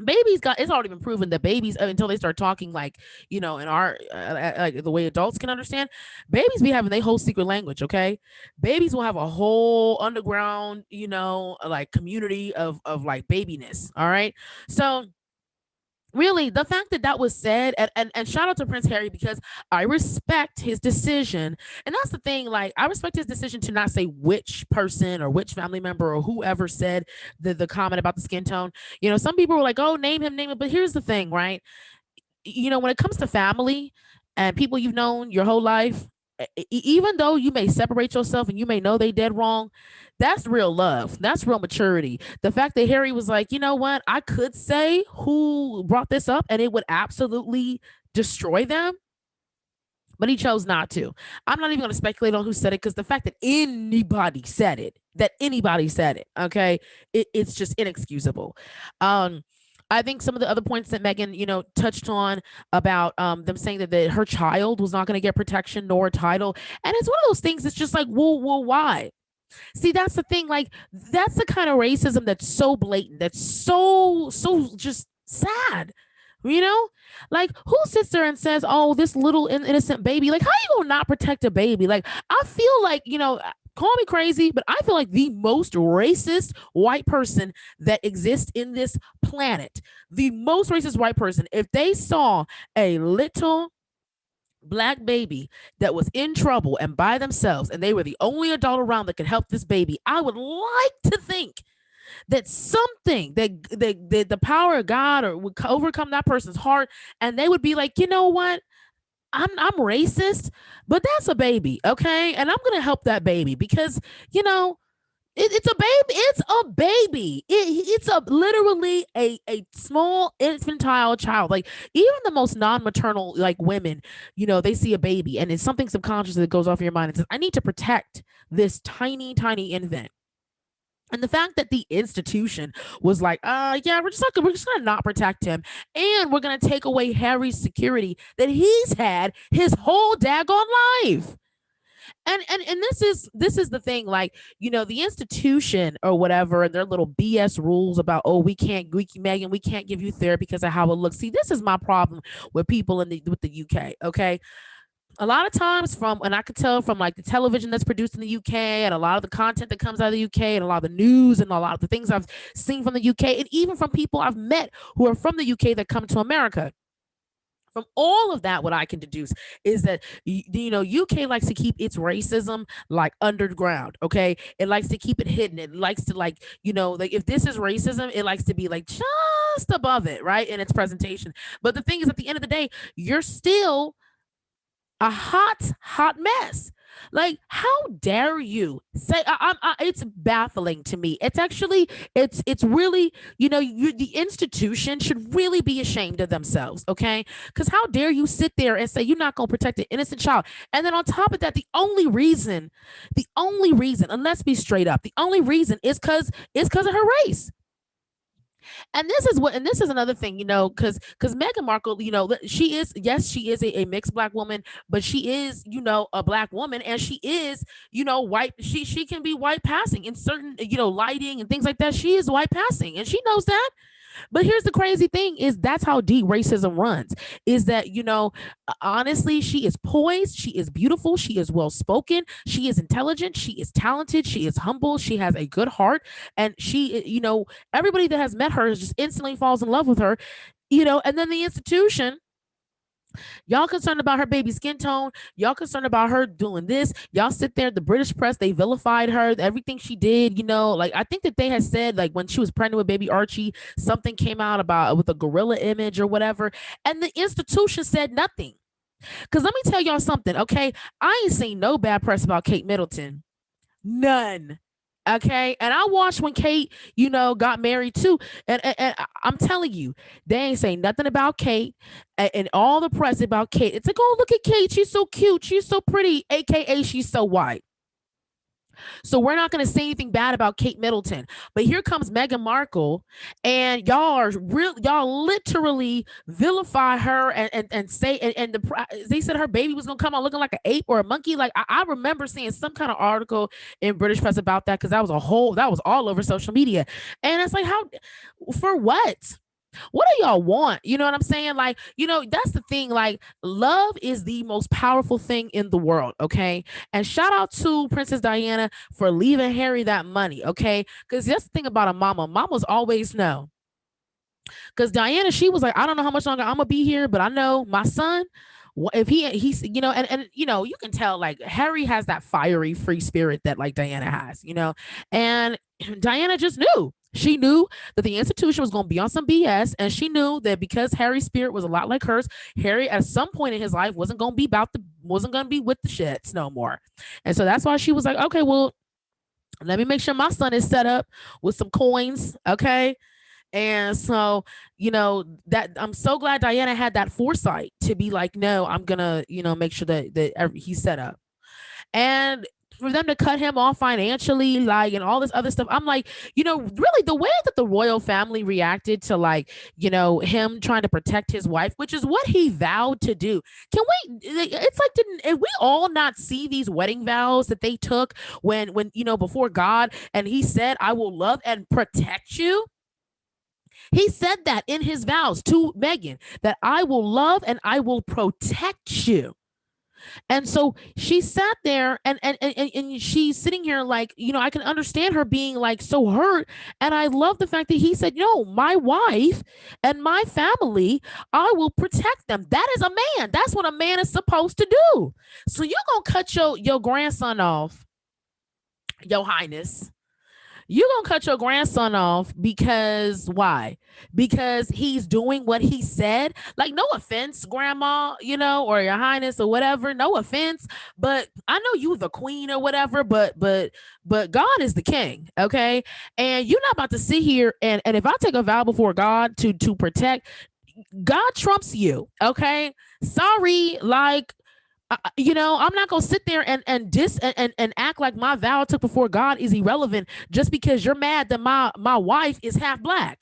babies it's already been proven that babies, until they start talking like, in our like the way adults can understand, babies be having their whole secret language. Okay. Babies will have a whole underground, like community of like babiness. All right. So really, the fact that that was said, and shout out to Prince Harry, because I respect his decision. And that's the thing, like, I respect his decision to not say which person or which family member or whoever said the comment about the skin tone. Some people were like, oh, name him, but here's the thing, right? When it comes to family and people you've known your whole life, even though you may separate yourself and you may know they dead wrong, that's real love. That's real maturity. The fact that Harry was like, you know what, I could say who brought this up and it would absolutely destroy them, but he chose not to. I'm not even going to speculate on who said it, because the fact that anybody said it, okay, it's just inexcusable. I think some of the other points that Meghan, touched on about them saying that her child was not going to get protection nor a title. And it's one of those things, it's just like, well, why? See, that's the thing. Like, that's the kind of racism that's so blatant, that's so just sad. Like, who sits there and says, oh, this little innocent baby, like, how you gonna not protect a baby? Like, I feel like, call me crazy, but I feel like the most racist white person that exists in this planet, the most racist white person, if they saw a little black baby that was in trouble and by themselves, and they were the only adult around that could help this baby, I would like to think that something that the power of God or would overcome that person's heart, and they would be like, you know what? I'm racist, but that's a baby, okay? And I'm gonna help that baby because, It's a baby. It's a baby. It's a literally a small infantile child. Like even the most non-maternal like women, they see a baby and it's something subconscious that goes off in your mind and says, I need to protect this tiny infant. And the fact that the institution was like, yeah, we're just gonna not protect him, and we're gonna take away Harry's security that he's had his whole daggone life. And this is the thing, like, the institution or whatever, and their little BS rules about, oh, Megan, we can't give you therapy because of how it looks. See, this is my problem with people with the UK. Okay, a lot of times and I could tell from like the television that's produced in the UK and a lot of the content that comes out of the UK and a lot of the news and a lot of the things I've seen from the UK and even from people I've met who are from the UK that come to America. From all of that, what I can deduce is that UK likes to keep its racism like underground. Okay, it likes to keep it hidden. It likes to like like if this is racism, it likes to be like just above it, right, in its presentation. But the thing is, at the end of the day, you're still a hot mess. Like, how dare you say? It's baffling to me. It's actually, it's really, the institution should really be ashamed of themselves. Okay, because how dare you sit there and say you're not going to protect an innocent child, and then on top of that, the only reason, and let's be straight up, the only reason is because of her race. And this is another thing, because Meghan Markle, she is, yes, she is a mixed black woman, but she is, a black woman, and she is, white. She can be white passing in certain, lighting and things like that. She is white passing, and she knows that. But here's the crazy thing is that's how deep racism runs, is that, honestly, she is poised, she is beautiful, she is well spoken, she is intelligent, she is talented, she is humble, she has a good heart. And she, everybody that has met her just instantly falls in love with her, and then the institution. Y'all concerned about her baby skin tone. Y'all concerned about her doing this. Y'all sit there. The British press, they vilified her. Everything she did, like I think that they had said like when she was pregnant with baby Archie, something came out about with a gorilla image or whatever, and the institution said nothing. Because let me tell y'all something, okay? I ain't seen no bad press about Kate Middleton. None. Okay. And I watched when Kate, got married too. And I'm telling you, they ain't saying nothing about Kate and all the press about Kate. It's like, oh, look at Kate. She's so cute. She's so pretty. AKA she's so white. So we're not going to say anything bad about Kate Middleton. But here comes Meghan Markle, and y'all literally vilify her and say they said her baby was going to come out looking like an ape or a monkey. Like I remember seeing some kind of article in British press about that, because that was all over social media. And it's like, how, for what? What do y'all want? You know what I'm saying? Like, that's the thing. Like, love is the most powerful thing in the world. Okay. And shout out to Princess Diana for leaving Harry that money. Okay. Because that's the thing about a mama. Mamas always know. Because Diana, she was like, I don't know how much longer I'm going to be here, but I know my son, if he's and you can tell like Harry has that fiery free spirit that like Diana has, and Diana just knew. She knew that the institution was going to be on some BS, and she knew that because Harry's spirit was a lot like hers, Harry at some point in his life wasn't going to be with the shits no more. And so that's why she was like, okay, well, let me make sure my son is set up with some coins, okay? And so, that I'm so glad Diana had that foresight to be like, no, I'm gonna, make sure that he's set up. And for them to cut him off financially, like, and all this other stuff, I'm like, really the way that the royal family reacted to like, him trying to protect his wife, which is what he vowed to do. It's like, didn't we all not see these wedding vows that they took when before God, and he said, I will love and protect you. He said that in his vows to Meghan, that I will love and I will protect you. And so she sat there and she's sitting here like, I can understand her being like so hurt. And I love the fact that he said, no, my wife and my family, I will protect them. That is a man. That's what a man is supposed to do. So you're going to cut your grandson off, your highness. You gonna cut your grandson off because why? Because he's doing what he said. Like, no offense, grandma, or your highness or whatever. No offense, but I know you the queen or whatever. But God is the king, okay? And you're not about to sit here and if I take a vow before God to protect, God trumps you, okay? Sorry, like. I'm not gonna sit there and act like my vow I took before God is irrelevant just because you're mad that my wife is half black.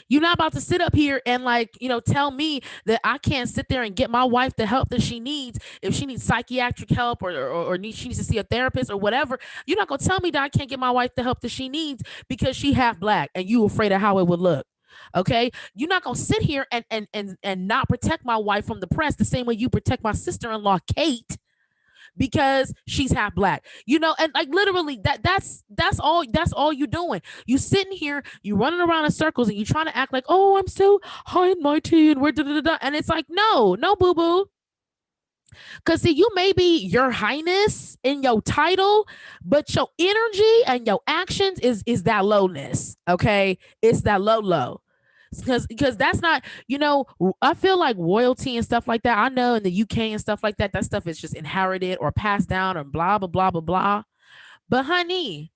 You're not about to sit up here and tell me that I can't sit there and get my wife the help that she needs if she needs psychiatric help or she needs to see a therapist or whatever. You're not gonna tell me that I can't get my wife the help that she needs because she half black and you afraid of how it would look. Okay, you're not gonna sit here and not protect my wife from the press the same way you protect my sister-in-law Kate because she's half black. And like literally that's all you're doing. You sitting here, you running around in circles and you trying to act like, oh, I'm so high and mighty and we're da. And it's like, no, boo boo. Because see, you may be your highness in your title, but your energy and your actions is that lowness. Okay, it's that low. Because that's not, I feel like royalty and stuff like that. I know in the UK and stuff like that, that stuff is just inherited or passed down or blah blah blah blah blah. But honey,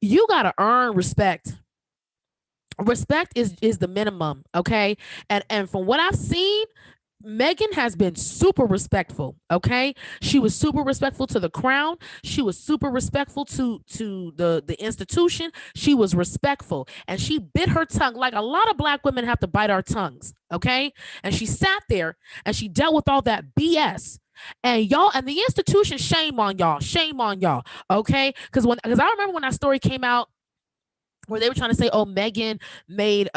you gotta earn respect. Respect is the minimum, okay? And from what I've seen, Meghan has been super respectful. Okay, she was super respectful to the crown. She was super respectful to the institution. She was respectful, and she bit her tongue like a lot of black women have to bite our tongues. Okay, and she sat there and she dealt with all that BS. And y'all and the institution, shame on y'all. Okay, because I remember when that story came out where they were trying to say, oh, Meghan made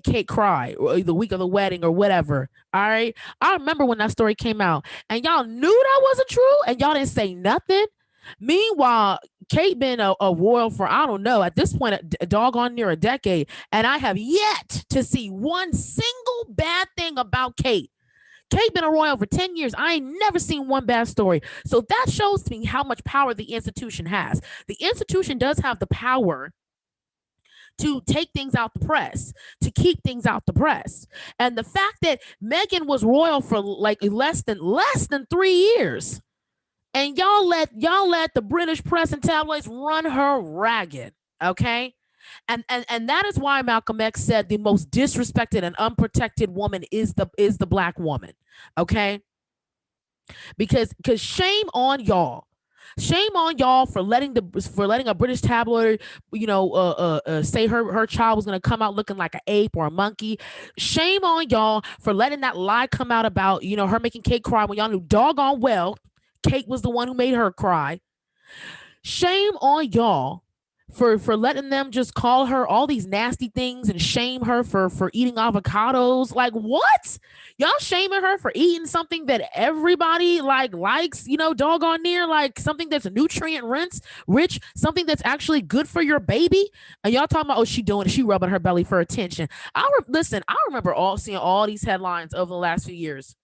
Kate cry the week of the wedding or whatever. All right. I remember when that story came out and y'all knew that wasn't true and y'all didn't say nothing. Meanwhile, Kate been a royal for, I don't know, at this point, a doggone near a decade. And I have yet to see one single bad thing about Kate. Kate been a royal for 10 years. I ain't never seen one bad story. So that shows me how much power the institution has. The institution does have the power to take things out the press, to keep things out the press. And the fact that Meghan was royal for like less than 3 years, and y'all let the British press and tabloids run her ragged, okay? And that is why Malcolm X said the most disrespected and unprotected woman is the black woman, okay? Because shame on y'all. Shame on y'all for letting a British tabloid, say her child was gonna come out looking like an ape or a monkey. Shame on y'all for letting that lie come out about her making Kate cry when y'all knew doggone well Kate was the one who made her cry. Shame on y'all for letting them just call her all these nasty things and shame her for eating avocados. Like, what? Y'all shaming her for eating something that everybody likes, doggone near, like something that's nutrient rich, something that's actually good for your baby. And y'all talking about, oh, she rubbing her belly for attention. I remember seeing all these headlines over the last few years.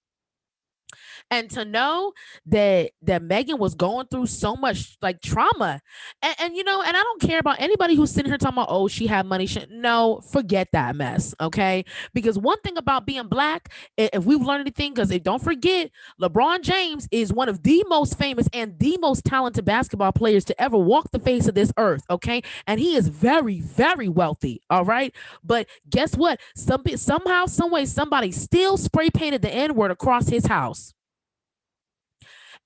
And to know that Meghan was going through so much like trauma, and I don't care about anybody who's sitting here talking about, oh, she had money. No, forget that mess, okay? Because one thing about being black, if we've learned anything, because don't forget, LeBron James is one of the most famous and the most talented basketball players to ever walk the face of this earth, okay? And he is very, very wealthy, all right? But guess what? Somehow, some way, somebody still spray painted the N-word across his house.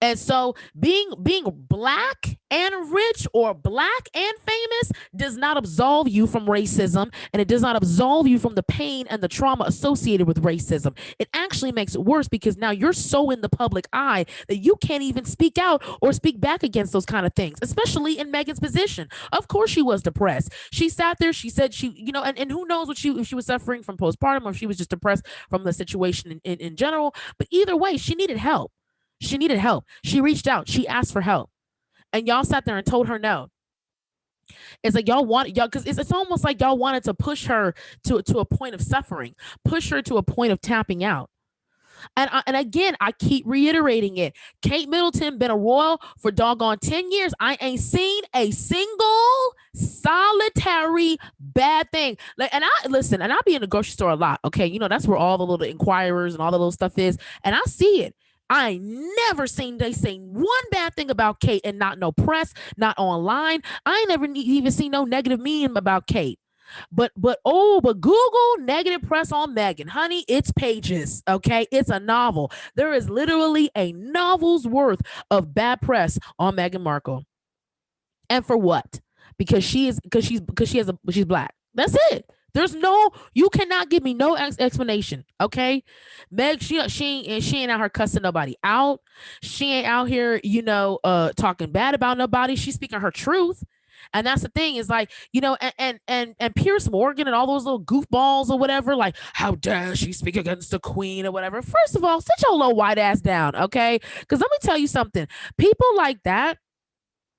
And so being black and rich or black and famous does not absolve you from racism, and it does not absolve you from the pain and the trauma associated with racism. It actually makes it worse because now you're so in the public eye that you can't even speak out or speak back against those kind of things, especially in Meghan's position. Of course she was depressed. She sat there, she said and who knows if she was suffering from postpartum or if she was just depressed from the situation in general. But either way, she needed help. She needed help. She reached out. She asked for help. And y'all sat there and told her no. It's like because it's almost like y'all wanted to push her to a point of suffering, push her to a point of tapping out. And again, I keep reiterating it. Kate Middleton been a royal for doggone 10 years. I ain't seen a single solitary bad thing. Like, and I listen, and I be in the grocery store a lot. Okay. That's where all the little inquirers and all the little stuff is. And I see it. I ain't never seen they say one bad thing about Kate, and not no press, not online. I ain't never even seen no negative meme about Kate. But Google negative press on Meghan. Honey, it's pages. Okay. It's a novel. There is literally a novel's worth of bad press on Meghan Markle. And for what? Because she's black. That's it. You cannot give me no explanation. Okay. Meg, she ain't out here cussing nobody out. She ain't out here, talking bad about nobody. She's speaking her truth. And that's the thing is like, and Pierce Morgan and all those little goofballs or whatever, like, how dare she speak against the queen or whatever. First of all, sit your little white ass down, okay? Because let me tell you something. People like that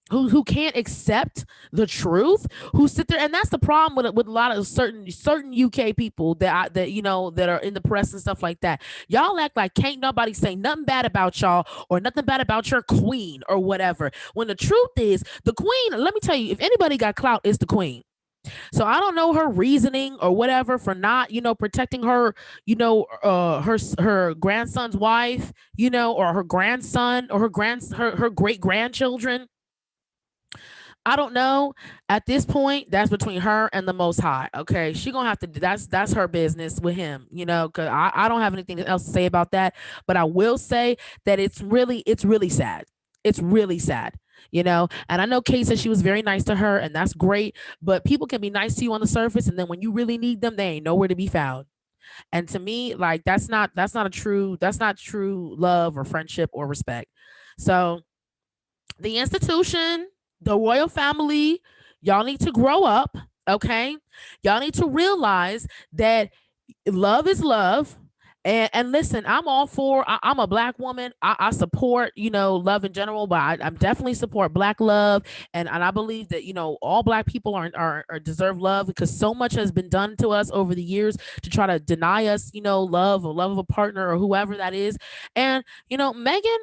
who can't accept the truth, who sit there, and that's the problem with a lot of certain UK people that are in the press and stuff like that. Y'all act like can't nobody say nothing bad about y'all or nothing bad about your queen or whatever. When the truth is, the queen, let me tell you, if anybody got clout, it's the queen. So I don't know her reasoning or whatever for not, protecting her, her grandson's wife, or her grandson or her great grandchildren. I don't know. At this point, that's between her and the Most High. Okay, she gonna have to. That's her business with him. Because I don't have anything else to say about that. But I will say that it's really sad. It's really sad. And I know Kate said she was very nice to her, and that's great. But people can be nice to you on the surface, and then when you really need them, they ain't nowhere to be found. And to me, like that's not true love or friendship or respect. So the institution, the royal family, y'all need to grow up, okay? Y'all need to realize that love is love. And listen, I'm all for, I'm a black woman. I support, love in general, but I definitely support black love. And I believe that, all black people are deserve love, because so much has been done to us over the years to try to deny us, love or love of a partner or whoever that is. And, Meghan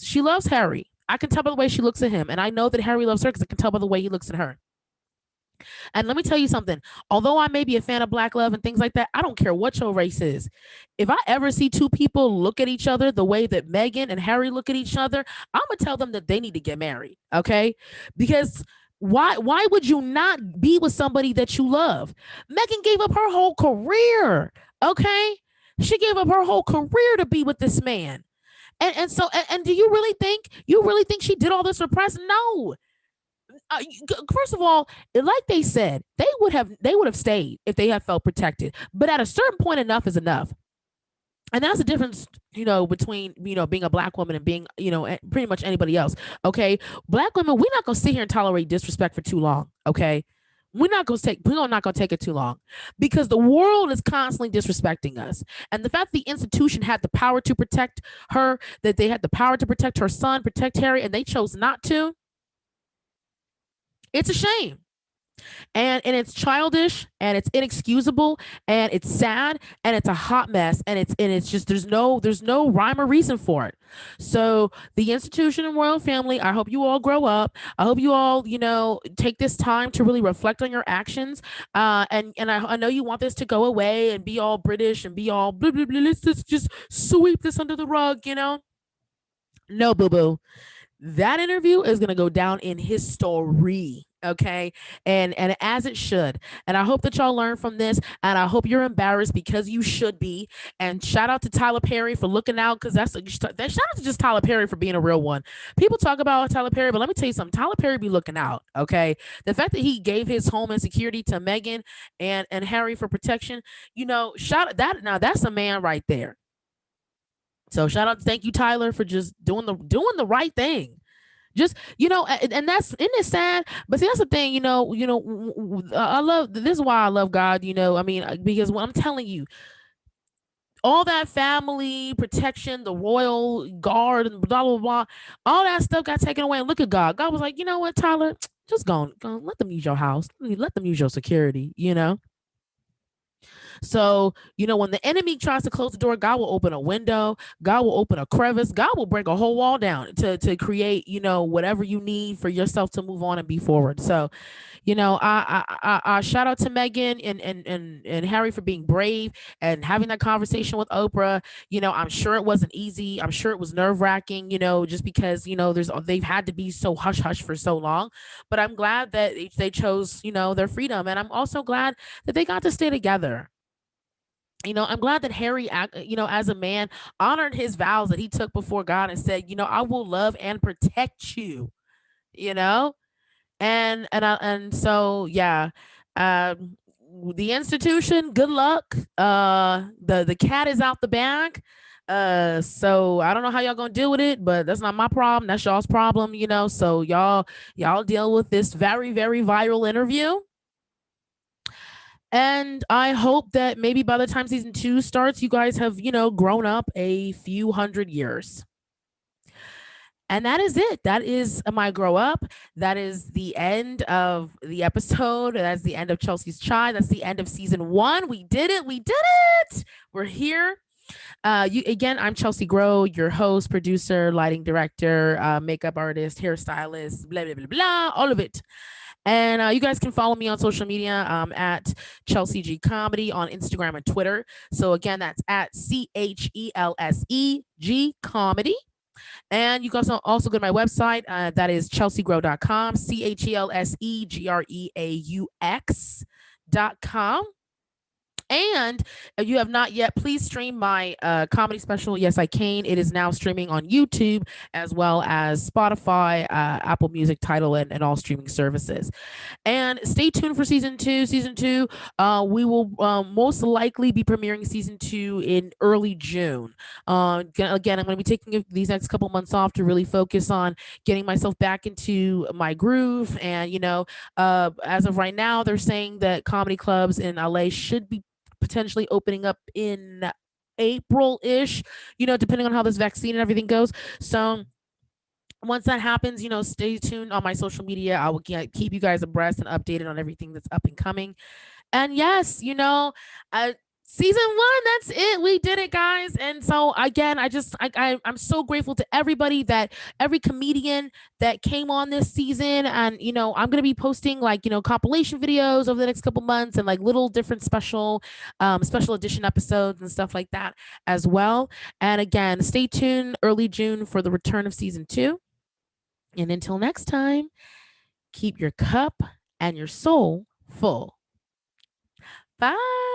she loves Harry. I can tell by the way she looks at him. And I know that Harry loves her because I can tell by the way he looks at her. And let me tell you something. Although I may be a fan of black love and things like that, I don't care what your race is. If I ever see two people look at each other the way that Meghan and Harry look at each other, I'm going to tell them that they need to get married. Okay? Because why would you not be with somebody that you love? Meghan gave up her whole career. Okay? She gave up her whole career to be with this man. And so do you really think she did all this for press? No. First of all, like they said, they would have stayed if they had felt protected. But at a certain point, enough is enough. And that's the difference, between, being a black woman and being, pretty much anybody else. Okay. Black women, we're not going to sit here and tolerate disrespect for too long. Okay. We're not going to take it too long, because the world is constantly disrespecting us. And the fact the institution had the power to protect her, that they had the power to protect her son, protect Harry, and they chose not to. It's a shame. And it's childish, and it's inexcusable, and it's sad, and it's a hot mess, and it's just there's no rhyme or reason for it. So the institution and royal family, I hope you all grow up. I hope you all take this time to really reflect on your actions. And I know you want this to go away and be all British and be all blah, blah, blah, let's just sweep this under the rug. No, boo boo. That interview is going to go down in history. Okay. And as it should. And I hope that y'all learn from this. And I hope you're embarrassed, because you should be. And shout out to Tyler Perry for looking out, because shout out to just Tyler Perry for being a real one. People talk about Tyler Perry, but let me tell you something. Tyler Perry be looking out. Okay. The fact that he gave his home and security to Meghan and Harry for protection, shout out that. Now that's a man right there. So thank you, Tyler, for just doing the right thing. Just, and that's, isn't it sad? But see, that's the thing, I love, this is why I love God, because when I'm telling you, all that family protection, the royal guard and blah, blah, blah, all that stuff got taken away. And look at God. God was like, you know what, Tyler, just go let them use your house. Let them use your security, So, when the enemy tries to close the door, God will open a window, God will open a crevice, God will break a whole wall down to create, whatever you need for yourself to move on and be forward. So, I shout out to Megan and Harry for being brave and having that conversation with Oprah. I'm sure it wasn't easy. I'm sure it was nerve wracking, just because, they've had to be so hush hush for so long. But I'm glad that they chose, their freedom. And I'm also glad that they got to stay together. I'm glad that Harry, as a man, honored his vows that he took before God and said, I will love and protect you, you know? And so yeah, um the institution, good luck. The cat is out the bag. So I don't know how y'all gonna deal with it, but that's not my problem, that's y'all's problem. So y'all deal with this very, very viral interview, and I hope that maybe by the time season 2 starts, you guys have grown up a few hundred years. And that is it. That is my grow up. That is the end of the episode. That's the end of Chelsea's Chai. That's the end of season 1. We did it. We did it. We're here. I'm Chelsea Grow, your host, producer, lighting director, makeup artist, hairstylist, blah blah blah blah, all of it. And you guys can follow me on social media at Chelsea G Comedy on Instagram and Twitter. So again, that's at CHELSE Comedy. And you can also go to my website. That is chelseagrow.com, CHELSEGREAUX.com. And if you have not yet, please stream my comedy special, Yes I Can. It is now streaming on YouTube as well as Spotify, Apple Music, Tidal, and all streaming services. And stay tuned for season 2. Season 2, we will most likely be premiering season 2 in early June. Again, I'm going to be taking these next couple months off to really focus on getting myself back into my groove. And, as of right now, they're saying that comedy clubs in LA should be potentially opening up in April-ish, depending on how this vaccine and everything goes. So once that happens, stay tuned on my social media. I will keep you guys abreast and updated on everything that's up and coming. And yes, season 1, that's it. We did it, guys. And so again, I'm so grateful to everybody, that every comedian that came on this season. And I'm gonna be posting compilation videos over the next couple months, and little different special edition episodes and stuff like that as well. And again, stay tuned early June for the return of season 2. And until next time, keep your cup and your soul full. Bye.